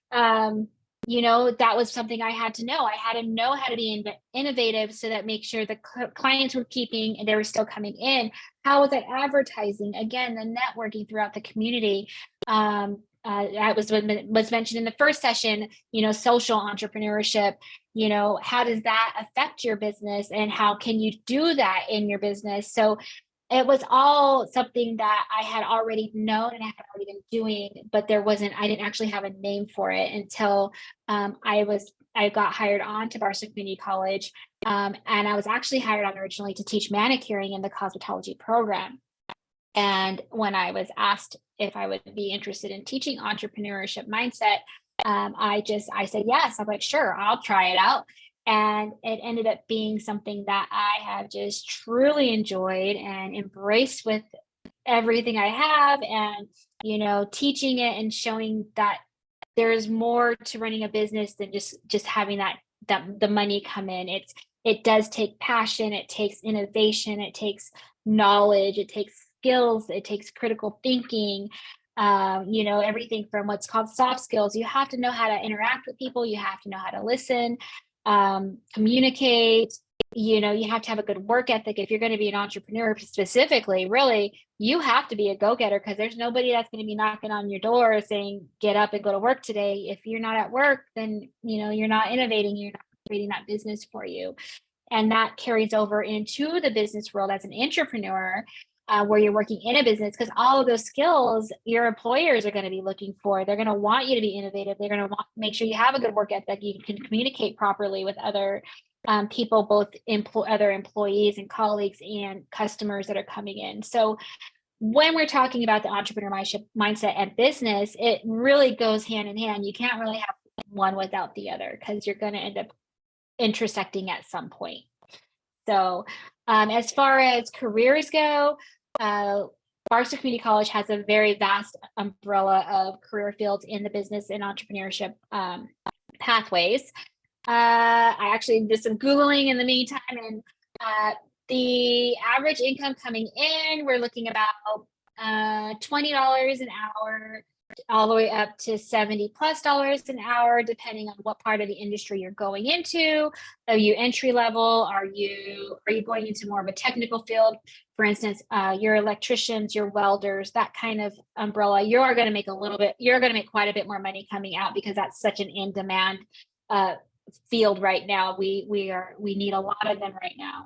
That was something I had to know. I had to know how to be innovative so that make sure the clients were keeping and they were still coming in. How was I advertising? Again, the networking throughout the community. That was mentioned in the first session, social entrepreneurship. How does that affect your business and how can you do that in your business? So it was all something that I had already known and I had already been doing, but I didn't actually have a name for it until I got hired on to Barstow Community College. And I was actually hired on originally to teach manicuring in the cosmetology program. And when I was asked if I would be interested in teaching entrepreneurship mindset, I said yes. I'm like, sure, I'll try it out. And it ended up being something that I have just truly enjoyed and embraced with everything I have. And, teaching it and showing that there's more to running a business than just having that the money come in. It does take passion, it takes innovation, it takes knowledge, it takes skills, it takes critical thinking, everything from what's called soft skills. You have to know how to interact with people, you have to know how to listen, communicate, you have to have a good work ethic. If you're going to be an entrepreneur specifically, really, you have to be a go-getter because there's nobody that's going to be knocking on your door saying, get up and go to work today. If you're not at work, then, you're not innovating, you're not creating that business for you. And that carries over into the business world as an entrepreneur, where you're working in a business, because all of those skills your employers are going to be looking for. They're going to want you to be innovative. They're going to want to make sure you have a good work ethic. You can communicate properly with other people, both other employees and colleagues and customers that are coming in. So when we're talking about the entrepreneur mindset and business, it really goes hand in hand. You can't really have one without the other because you're going to end up intersecting at some point. So as far as careers go, Barstow Community College has a very vast umbrella of career fields in the business and entrepreneurship pathways. I actually did some Googling in the meantime, and the average income coming in, we're looking about $20 an hour, all the way up to $70+ an hour, depending on what part of the industry you're going into. Are you entry level? Are you going into more of a technical field? For instance, your electricians, your welders, that kind of umbrella, you're going to make quite a bit more money coming out because that's such an in-demand field right now. We need a lot of them right now.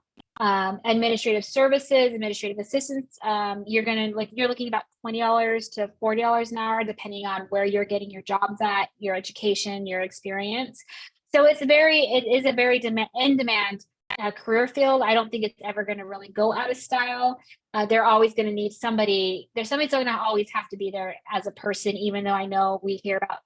Administrative services, administrative assistants, you're looking about $20 to $40 an hour, depending on where you're getting your jobs at, your education, your experience. So it is a very in-demand career field. I don't think it's ever going to really go out of style. They're always going to need somebody. There's somebody's going to always have to be there as a person, even though I know we hear about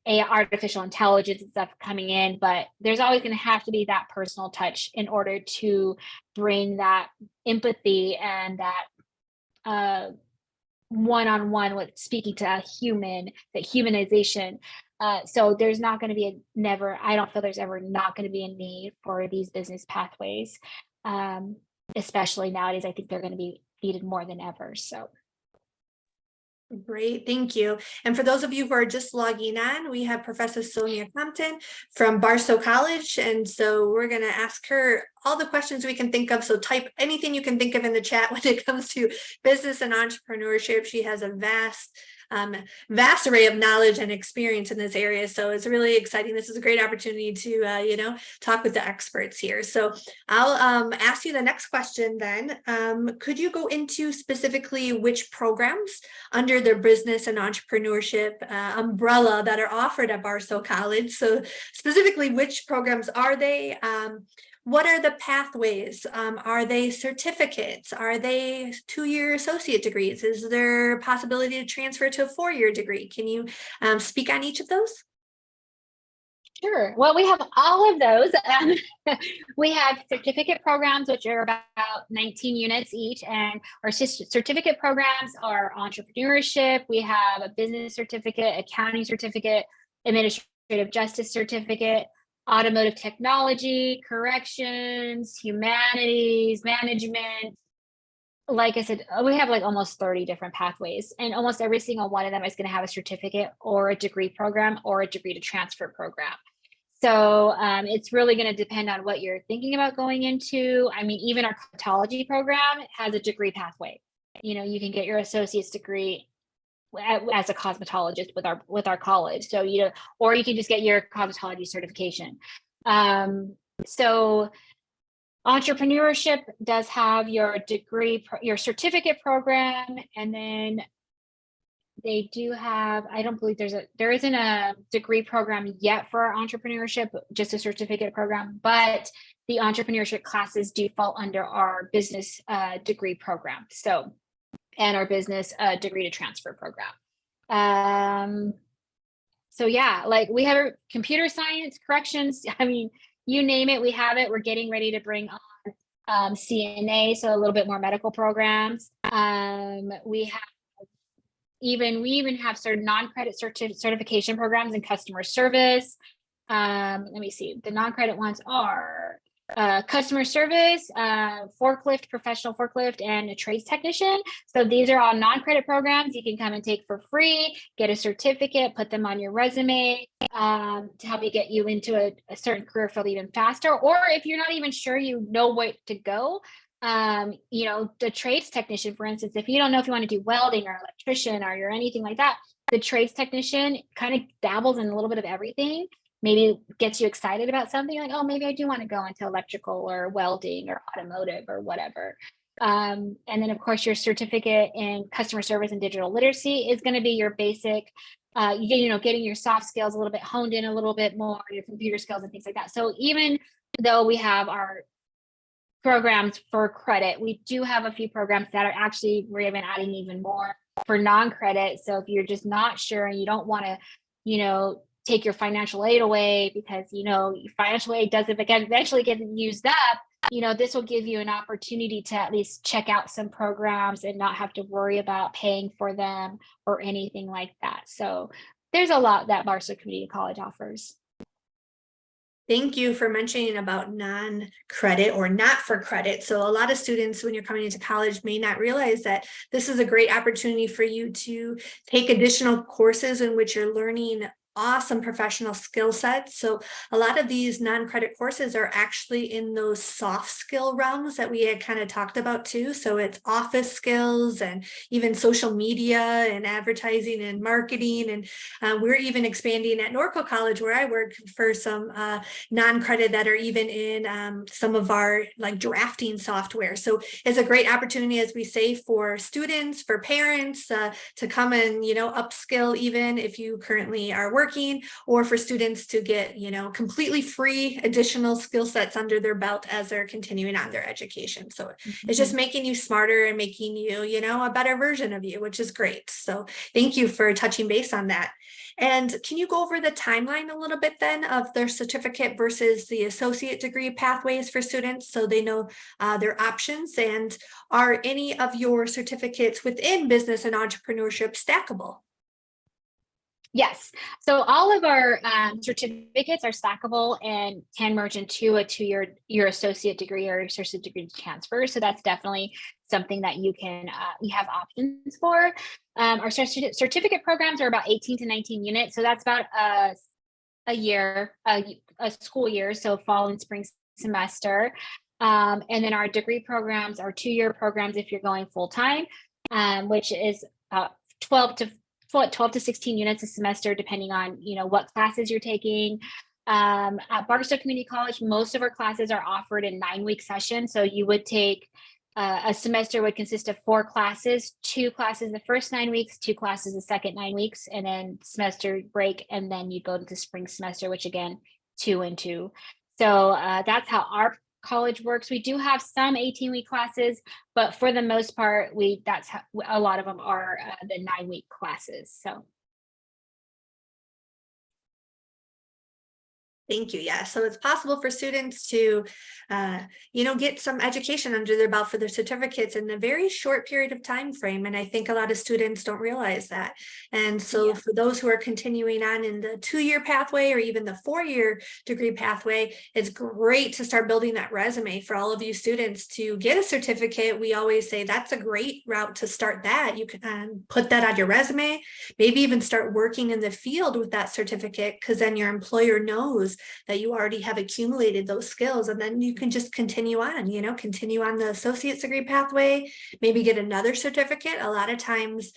artificial intelligence and stuff coming in, but there's always going to have to be that personal touch in order to bring that empathy and that one-on-one with speaking to a human, that humanization. So there's not going to be I don't feel there's ever not going to be a need for these business pathways, especially nowadays. I think they're going to be needed more than ever. So. Great, thank you. And for those of you who are just logging on, we have Professor Sonia Compton from Barstow College. And so we're going to ask her all the questions we can think of. So type anything you can think of in the chat when it comes to business and entrepreneurship. She has a vast array of knowledge and experience in this area. So it's really exciting. This is a great opportunity to, talk with the experts here. So I'll ask you the next question then. Could you go into specifically which programs under the business and entrepreneurship umbrella that are offered at Barstow College? So specifically, which programs are they? What are the pathways? Are they certificates? Are they 2-year associate degrees? Is there a possibility to transfer to a 4-year degree? Can you speak on each of those? Sure. Well, we have all of those. We have certificate programs, which are about 19 units each, and our certificate programs are entrepreneurship. We have a business certificate, accounting certificate, administrative justice certificate, automotive technology, corrections, humanities, management. Like I said, we have like almost 30 different pathways, and almost every single one of them is going to have a certificate or a degree program or a degree to transfer program. So it's really going to depend on what you're thinking about going into. I mean, even our cosmetology program has a degree pathway. You know, you can get your associate's degree as a cosmetologist with our college. So, you know, or you can just get your cosmetology certification. So entrepreneurship does have your degree, your certificate program, and then they do have, I don't believe there isn't a degree program yet for our entrepreneurship, just a certificate program, but the entrepreneurship classes do fall under our business degree program. So, and our business degree to transfer program. So yeah, like we have computer science, corrections. I mean, you name it, we have it. We're getting ready to bring on CNA, so a little bit more medical programs. We even have certain non-credit certification programs in customer service. Let me see. The non-credit ones are customer service, forklift, professional forklift, and a trades technician. So these are all non-credit programs you can come and take for free, get a certificate, put them on your resume to help you get you into a certain career field even faster. Or if you're not even sure you know where to go, you know, the trades technician, for instance, if you don't know if you want to do welding or electrician or you're anything like that, the trades technician kind of dabbles in a little bit of everything. Maybe gets you excited about something like, oh, maybe I do want to go into electrical or welding or automotive or whatever. And then of course your certificate in customer service and digital literacy is going to be your basic, you know, getting your soft skills a little bit honed in a little bit more, your computer skills and things like that. So even though we have our programs for credit, we do have a few programs that are actually, we're even adding even more for non-credit. So if you're just not sure and you don't want to, you know, take your financial aid away because, you know, your financial aid doesn't eventually get used up, you know, this will give you an opportunity to at least check out some programs and not have to worry about paying for them or anything like that. So there's a lot that Barstow Community College offers. Thank you for mentioning about non-credit or not for credit. So a lot of students, when you're coming into college, may not realize that this is a great opportunity for you to take additional courses in which you're learning awesome professional skill sets. So a lot of these non-credit courses are actually in those soft skill realms that we had kind of talked about too. So it's office skills and even social media and advertising and marketing. And we're even expanding at Norco College where I work for some non-credit that are even in some of our like drafting software. So it's a great opportunity, as we say, for students, for parents to come and, you know, upskill even if you currently are working, or for students to get, you know, completely free additional skill sets under their belt as they're continuing on their education. So it's just making you smarter and making you, you know, a better version of you, which is great. So thank you for touching base on that. And can you go over the timeline a little bit then of their certificate versus the associate degree pathways for students so they know their options? And are any of your certificates within business and entrepreneurship stackable? Yes. So all of our certificates are stackable and can merge into a two-year your associate degree or associate degree transfer. So that's definitely something that you can you have options for. Our certificate programs are about 18 to 19 units. So that's about a year, a school year. So fall and spring semester. And then our degree programs are 2-year programs if you're going full time, which is 12 to 16 units a semester, depending on, you know, what classes you're taking. At Barstow Community College, most of our classes are offered in 9-week sessions. So you would take a semester would consist of 4 classes, 2 classes the first 9 weeks, 2 classes the second 9 weeks, and then semester break. And then you go to the spring semester, which again, 2 and 2. So that's how our college works. We do have some 18-week classes, but for the most part, that's how a lot of them are the 9-week classes. So Thank you. Yeah. So it's possible for students to, get some education under their belt for their certificates in a very short period of time frame. And I think a lot of students don't realize that. And so Yeah. for those who are continuing on in the 2-year pathway or even the 4-year degree pathway, it's great to start building that resume for all of you students to get a certificate. We always say that's a great route to start that. You can put that on your resume, maybe even start working in the field with that certificate, because then your employer knows that you already have accumulated those skills, and then you can just continue on, continue on the associate's degree pathway, maybe get another certificate. A lot of times,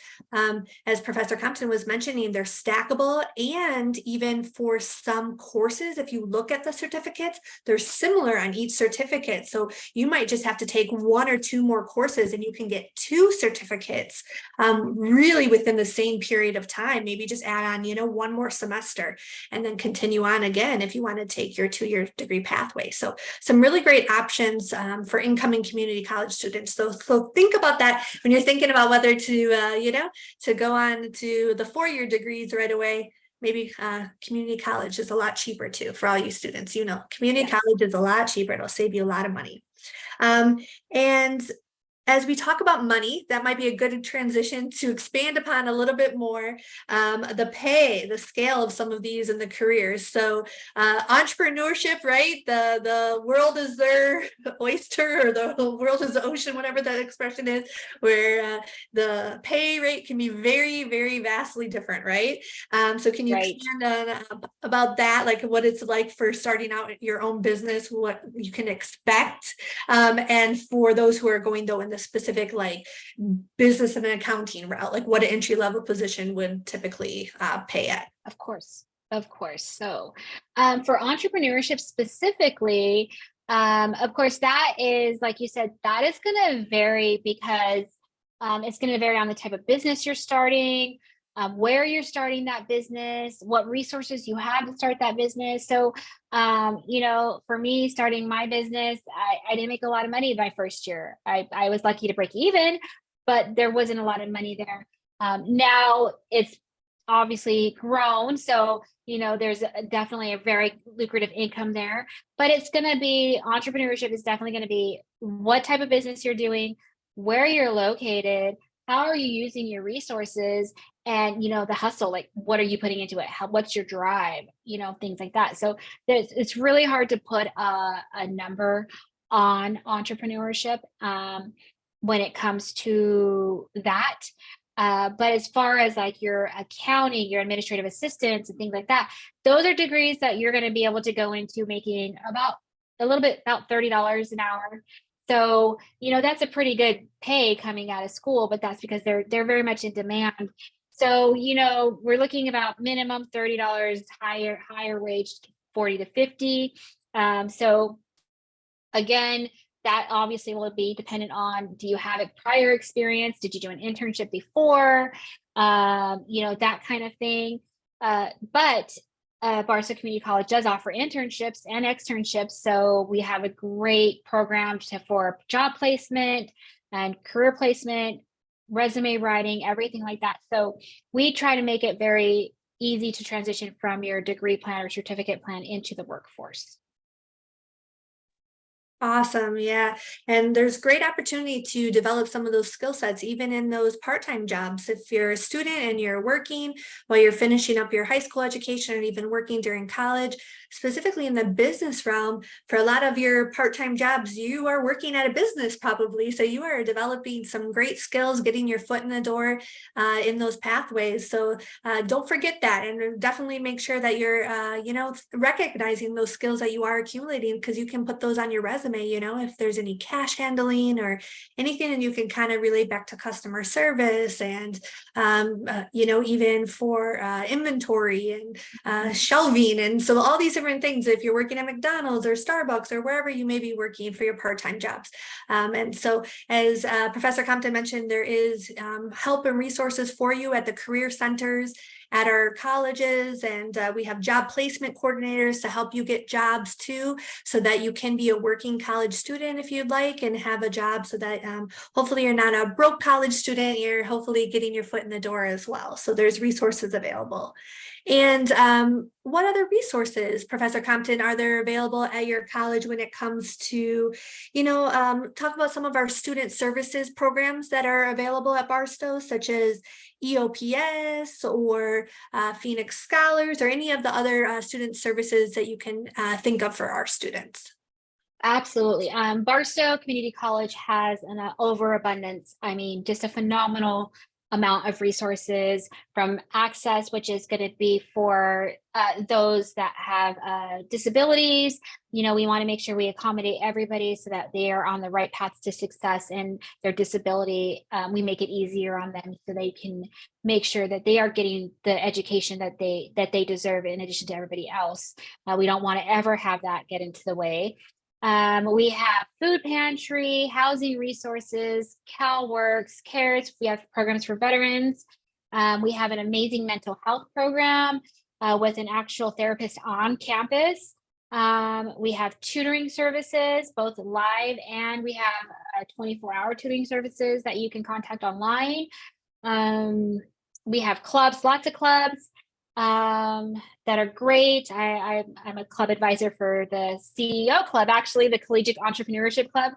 as Professor Compton was mentioning, they're stackable, and even for some courses, if you look at the certificates, they're similar on each certificate. So you might just have to take 1 or 2 more courses and you can get 2 certificates really within the same period of time. Maybe just add on, 1 more semester and then continue on again if you want to take your 2-year degree pathway. So some really great options for incoming community college students. So think about that when you're thinking about whether to, to go on to the 4-year degrees right away. Maybe community college is a lot cheaper too for all you students. Community college is a lot cheaper. It'll save you a lot of money. And as we talk about money, that might be a good transition to expand upon a little bit more the pay, the scale of some of these in the careers. So entrepreneurship, right? The world is their oyster, or the world is the ocean, whatever that expression is, where the pay rate can be very, very vastly different, right? So can you expand on about that, like what it's like for starting out your own business, what you can expect, and for those who are going though in the specific like business and accounting route, like what an entry-level position would typically pay at? Of course. Of course. So for entrepreneurship specifically, of course, that is, like you said, that is going to vary because it's going to vary on the type of business you're starting, where you're starting that business, what resources you have to start that business. So, for me, starting my business, I didn't make a lot of money my first year. I was lucky to break even, but there wasn't a lot of money there. Now it's obviously grown. So, there's definitely a very lucrative income there, but entrepreneurship is definitely going to be what type of business you're doing, where you're located, how are you using your resources, and, the hustle, like what are you putting into it? What's your drive, things like that. So it's really hard to put a number on entrepreneurship when it comes to that. But as far as like your accounting, your administrative assistants and things like that, those are degrees that you're going to be able to go into making about $30 an hour. So, that's a pretty good pay coming out of school, but that's because they're very much in demand. So, we're looking about minimum $30, higher wage, 40 to 50. So again, that obviously will be dependent on, do you have a prior experience? Did you do an internship before? That kind of thing. But Barstow Community College does offer internships and externships. So we have a great program for job placement and career placement, resume writing, everything like that. So we try to make it very easy to transition from your degree plan or certificate plan into the workforce. Awesome. Yeah. And there's great opportunity to develop some of those skill sets, even in those part-time jobs. If you're a student and you're working while you're finishing up your high school education, or even working during college, specifically in the business realm, for a lot of your part-time jobs, you are working at a business probably. So you are developing some great skills, getting your foot in the door in those pathways. So don't forget that, and definitely make sure that you're, recognizing those skills that you are accumulating, because you can put those on your resume. If there's any cash handling or anything, and you can kind of relate back to customer service and, even for inventory and shelving. And so all these different things, if you're working at McDonald's or Starbucks or wherever you may be working for your part-time jobs. And so as Professor Compton mentioned, there is help and resources for you at the career centers at our colleges, and we have job placement coordinators to help you get jobs too, so that you can be a working college student if you'd like, and have a job, so that hopefully you're not a broke college student, you're hopefully getting your foot in the door as well. So there's resources available. And what other resources, Professor Compton, are there available at your college when it comes to, talk about some of our student services programs that are available at Barstow, such as EOPS or Phoenix Scholars, or any of the other student services that you can think of for our students? Absolutely. Barstow Community College has an overabundance. I mean, just a phenomenal amount of resources, from access, which is going to be for those that have disabilities. We want to make sure we accommodate everybody so that they are on the right paths to success in their disability. We make it easier on them so they can make sure that they are getting the education that they deserve in addition to everybody else. We don't want to ever have that get into the way. We have food pantry, housing resources, CalWorks, CARES. We have programs for veterans. We have an amazing mental health program with an actual therapist on campus. We have tutoring services, both live, and we have 24-hour tutoring services that you can contact online. We have clubs, lots of clubs that are great. I'm a club advisor for the CEO Club, actually, the Collegiate Entrepreneurship Club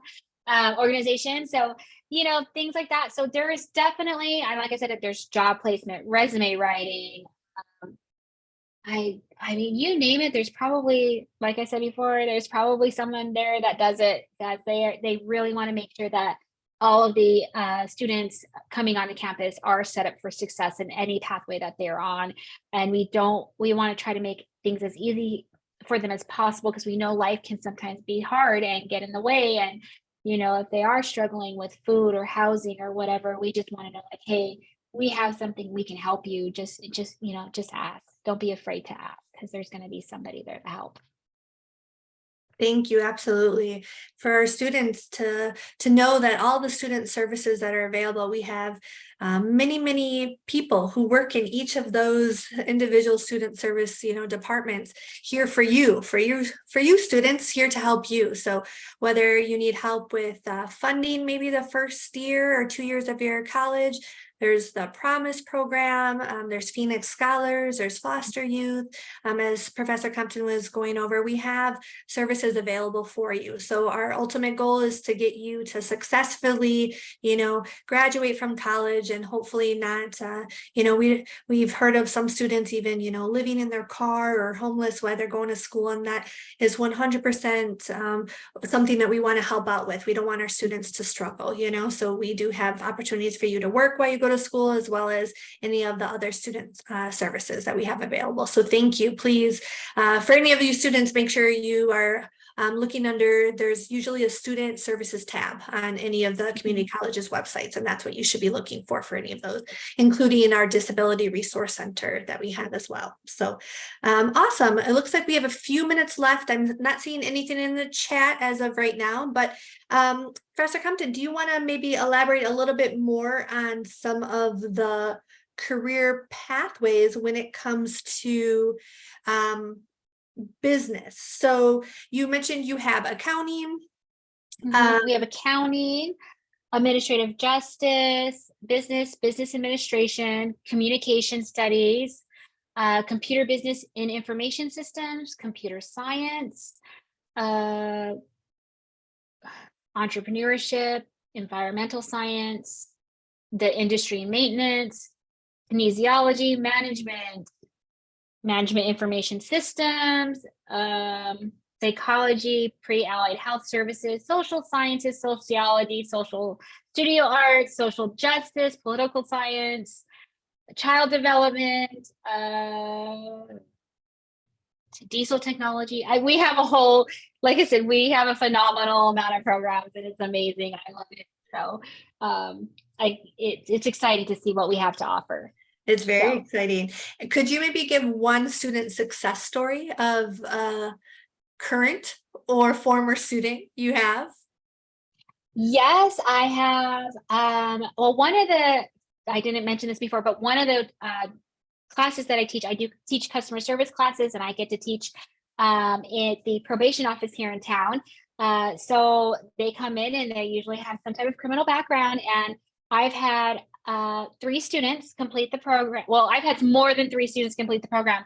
organization. So, things like that. So there is definitely, and like I said, there's job placement, resume writing. I mean, you name it. There's probably, like I said before, there's probably someone there that does it, that they really want to make sure that all of the students coming onto campus are set up for success in any pathway that they're on. And we want to try to make things as easy for them as possible, because we know life can sometimes be hard and get in the way. And, if they are struggling with food or housing or whatever, we just want to know, like, hey, we have something, we can help you. Just ask. Don't be afraid to ask, because there's going to be somebody there to help. Thank you. Absolutely. For our students to know that all the student services that are available, we have many people who work in each of those individual student service, departments here for you students, here to help you. So whether you need help with funding, maybe the first year or 2 years of your college, there's the Promise program, there's Phoenix Scholars, there's foster youth. As Professor Compton was going over, we have services available for you. So our ultimate goal is to get you to successfully, graduate from college, and hopefully not, we've heard of some students even, living in their car or homeless while they're going to school, and that is 100% something that we want to help out with. We don't want our students to struggle, so we do have opportunities for you to work while you go to school, as well as any of the other student services that we have available. So thank you. Please, for any of you students, make sure you are looking under, there's usually a student services tab on any of the community colleges websites, and that's what you should be looking for any of those, including our disability resource center that we have as well. So awesome. It looks like we have a few minutes left. I'm not seeing anything in the chat as of right now, but Professor Compton, do you want to maybe elaborate a little bit more on some of the career pathways when it comes to business? So you mentioned you have accounting. We have accounting, administrative justice, business administration, communication studies, computer business in information systems, computer science, entrepreneurship, environmental science, the industry maintenance, kinesiology, management information systems, psychology, pre-allied health services, social sciences, sociology, social studio arts, social justice, political science, child development, diesel technology. We have a whole, like I said, we have a phenomenal amount of programs, and it's amazing. I love it. So it's exciting to see what we have to offer. It's very exciting. Could you maybe give one student success story of a current or former student you have? Yes, I have. Well, I didn't mention this before, but one of the classes that I do teach customer service classes, and I get to teach at the probation office here in town. So they come in and they usually have some type of criminal background, and I've had 3 students complete the program. Well, I've had more than 3 students complete the program,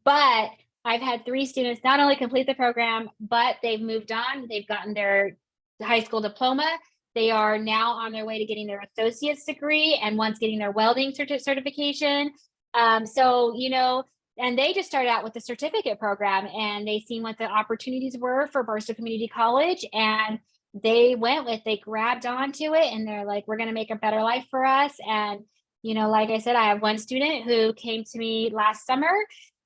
but I've had 3 students not only complete the program, but they've moved on. They've gotten their high school diploma. They are now on their way to getting their associate's degree, and one's getting their welding certification. So, and they just started out with the certificate program, and they seen what the opportunities were for Barstow Community College, and they grabbed onto it, and they're like, we're going to make a better life for us. And, like I said, I have one student who came to me last summer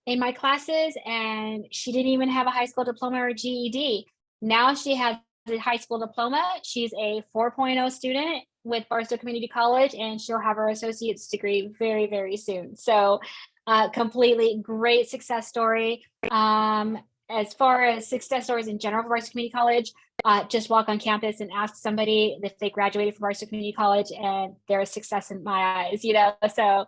in my classes, and she didn't even have a high school diploma or GED. Now she has a high school diploma. She's a 4.0 student with Barstow Community College, and she'll have her associate's degree very, very soon. So completely great success story. As far as success stories in general for Barstow Community College, just walk on campus and ask somebody if they graduated from Barstow Community College, and they're a success in my eyes, So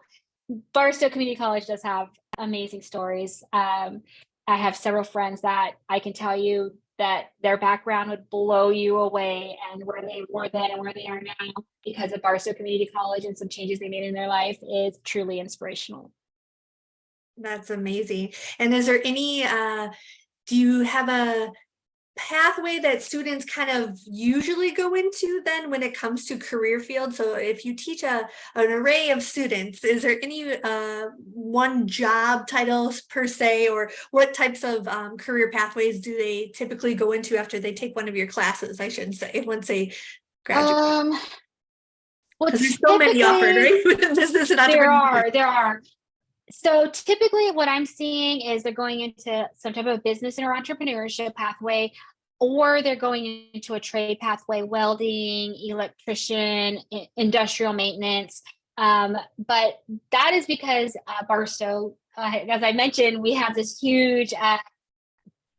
Barstow Community College does have amazing stories. I have several friends that I can tell you that their background would blow you away, and where they were then and where they are now because of Barstow Community College and some changes they made in their life is truly inspirational. That's amazing. And is there any, do you have a pathway that students kind of usually go into then when it comes to career field? So if you teach an array of students, is there any one job titles per se, or what types of career pathways do they typically go into after they take one of your classes, I should say, once they graduate? Well, Because there's so many offered, right? Business and entrepreneurship. There are. So typically what I'm seeing is they're going into some type of business or entrepreneurship pathway, or they're going into a trade pathway, welding, electrician, industrial maintenance. But that is because Barstow, as I mentioned, we have this huge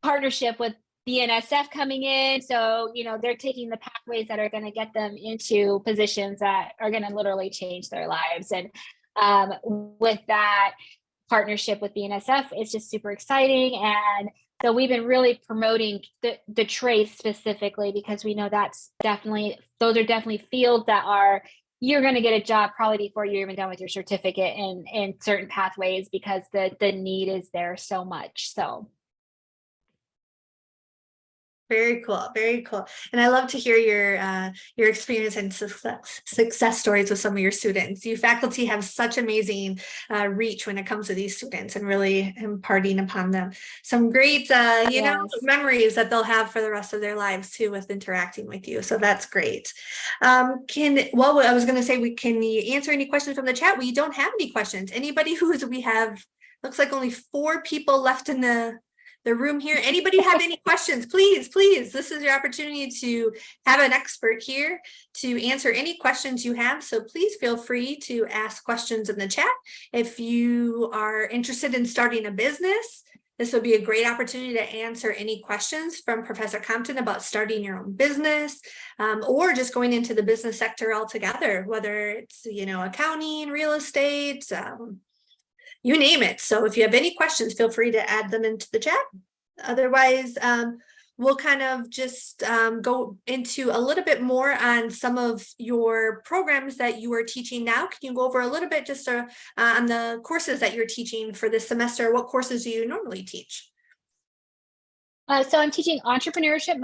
partnership with BNSF coming in. So, they're taking the pathways that are going to get them into positions that are going to literally change their lives. And with that partnership with BNSF, it's just super exciting. And so we've been really promoting the trades specifically, because we know those are definitely fields that you're going to get a job probably before you're even done with your certificate in certain pathways, because the need is there so much. So. Very cool. Very cool. And I love to hear your experience and success stories with some of your students. You faculty have such amazing reach when it comes to these students, and really imparting upon them some great, memories that they'll have for the rest of their lives too, with interacting with you. So that's great. I was going to say, can you answer any questions from the chat? We don't have any questions. Anybody looks like only 4 people left in the room here. Anybody have any questions? Please, this is your opportunity to have an expert here to answer any questions you have. So please feel free to ask questions in the chat. If you are interested in starting a business, this will be a great opportunity to answer any questions from Professor Compton about starting your own business, or just going into the business sector altogether, whether it's, accounting, real estate, you name it. So if you have any questions, feel free to add them into the chat. Otherwise, we'll kind of just go into a little bit more on some of your programs that you are teaching now. Can you go over a little bit just on the courses that you're teaching for this semester? What courses do you normally teach? So I'm teaching the entrepreneurship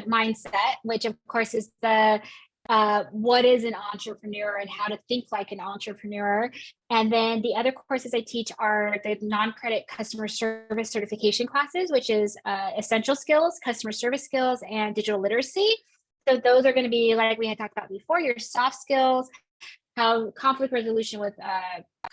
mindset, which of course is what is an entrepreneur and how to think like an entrepreneur. And then the other courses I teach are the non-credit customer service certification classes, which is essential skills, customer service skills, and digital literacy. So those are going to be, like we had talked about before, your soft skills, how conflict resolution with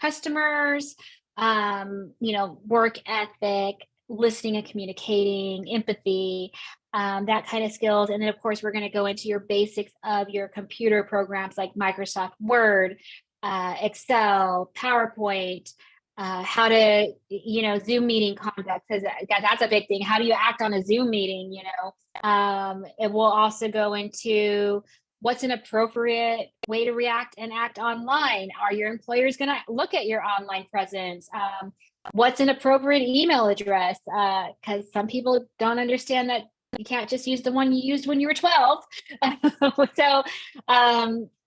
customers, work ethic, listening and communicating, empathy, that kind of skills. And then of course, we're going to go into your basics of your computer programs like Microsoft Word, Excel, PowerPoint, how to, Zoom meeting conduct, because that's a big thing. How do you act on a Zoom meeting? It will also go into what's an appropriate way to react and act online. Are your employers going to look at your online presence? What's an appropriate email address? Because some people don't understand that You can't just use the one you used when you were 12. So,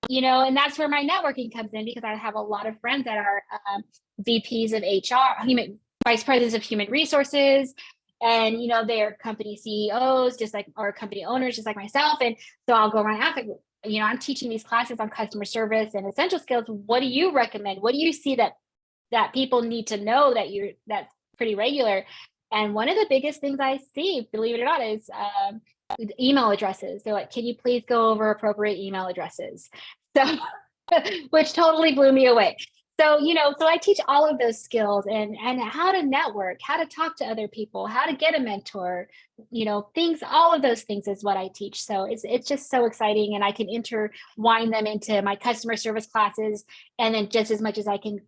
you know, and that's where my networking comes in, because I have a lot of friends that are VPs of HR, vice presidents of human resources, and you know, they're company CEOs, just like, or company owners, just like myself. And so I'll go around and ask, like, you know, I'm teaching these classes on customer service and essential skills. What do you recommend? What do you see that people need to know that's pretty regular? And one of the biggest things I see, believe it or not, is email addresses. They're like, can you please go over appropriate email addresses? So, which totally blew me away. So, you know, so I teach all of those skills, and how to network, how to talk to other people, how to get a mentor, you know, things, all of those things is what I teach. So it's just so exciting, and I can intertwine them into my customer service classes, and then just as much as I can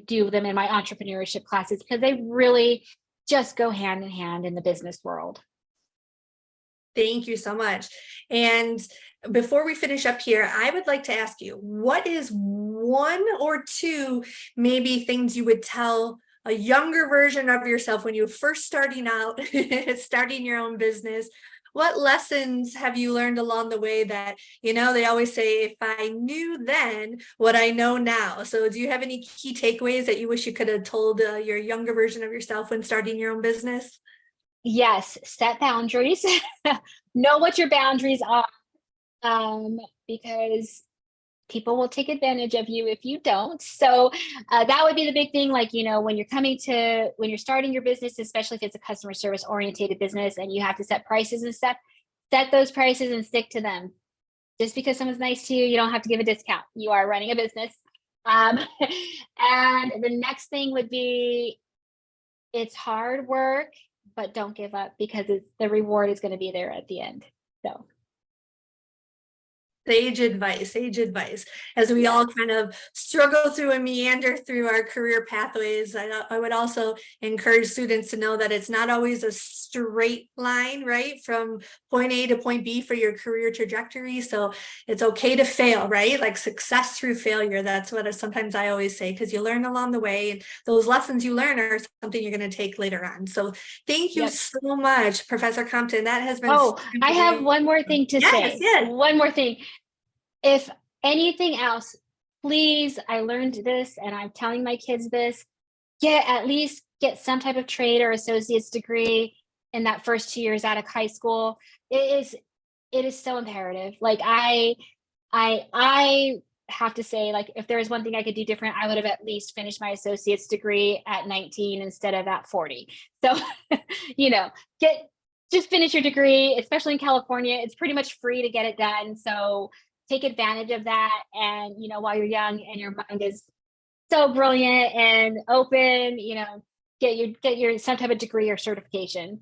do them in my entrepreneurship classes, because they really just go hand in hand in the business world. Thank you so much. And before we finish up here, I would like to ask you, what is one or two maybe things you would tell a younger version of yourself when you were first starting out, starting your own business? What lessons have you learned along the way that, you know, they always say, if I knew then what I know now. So do you have any key takeaways that you wish you could have told your younger version of yourself when starting your own business? Yes, set boundaries. Know what your boundaries are, because people will take advantage of you if you don't. So that would be the big thing. Like, you know, when you're starting your business, especially if it's a customer service oriented business and you have to set prices and stuff, set those prices and stick to them. Just because someone's nice to you, you don't have to give a discount. You are running a business. And the next thing would be, it's hard work, but don't give up, because the reward is going to be there at the end. So Sage advice. As we all kind of struggle through and meander through our career pathways, I would also encourage students to know that it's not always a straight line, right, from point A to point B for your career trajectory. So it's okay to fail, right? Like success through failure. That's what sometimes I always say, because you learn along the way, and those lessons you learn are something you're going to take later on. So thank you yep. so much, Professor Compton. That has been Oh, so I have one more thing to yes, say. yes. One more thing. If anything else, please, I learned this and I'm telling my kids this, at least get some type of trade or associate's degree in that first 2 years out of high school. It is so imperative. Like I have to say, like, if there was one thing I could do different, I would have at least finished my associate's degree at 19 instead of at 40. So, you know, just finish your degree, especially in California. It's pretty much free to get it done. So take advantage of that. And, you know, while you're young and your mind is so brilliant and open, you know, get your some type of degree or certification.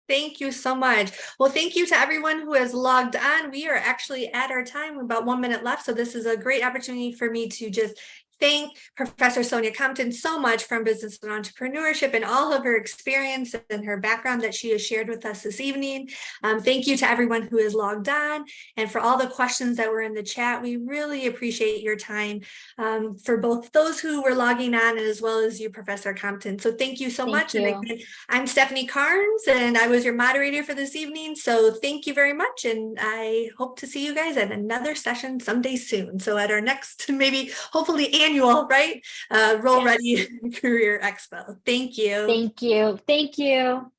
Thank you so much. Well, thank you to everyone who has logged on. We are actually at our time, about 1 minute left. So this is a great opportunity for me to just thank Professor Sonia Compton so much from Business and Entrepreneurship and all of her experience and her background that she has shared with us this evening. Thank you to everyone who has logged on, and for all the questions that were in the chat. We really appreciate your time, for both those who were logging on as well as you, Professor Compton. So thank you so much. You. And again, I'm Stephanie Carnes, and I was your moderator for this evening. So thank you very much. And I hope to see you guys at another session someday soon. So at our next, maybe hopefully annual, right? Roll Ready Career Expo. Thank you. Thank you. Thank you.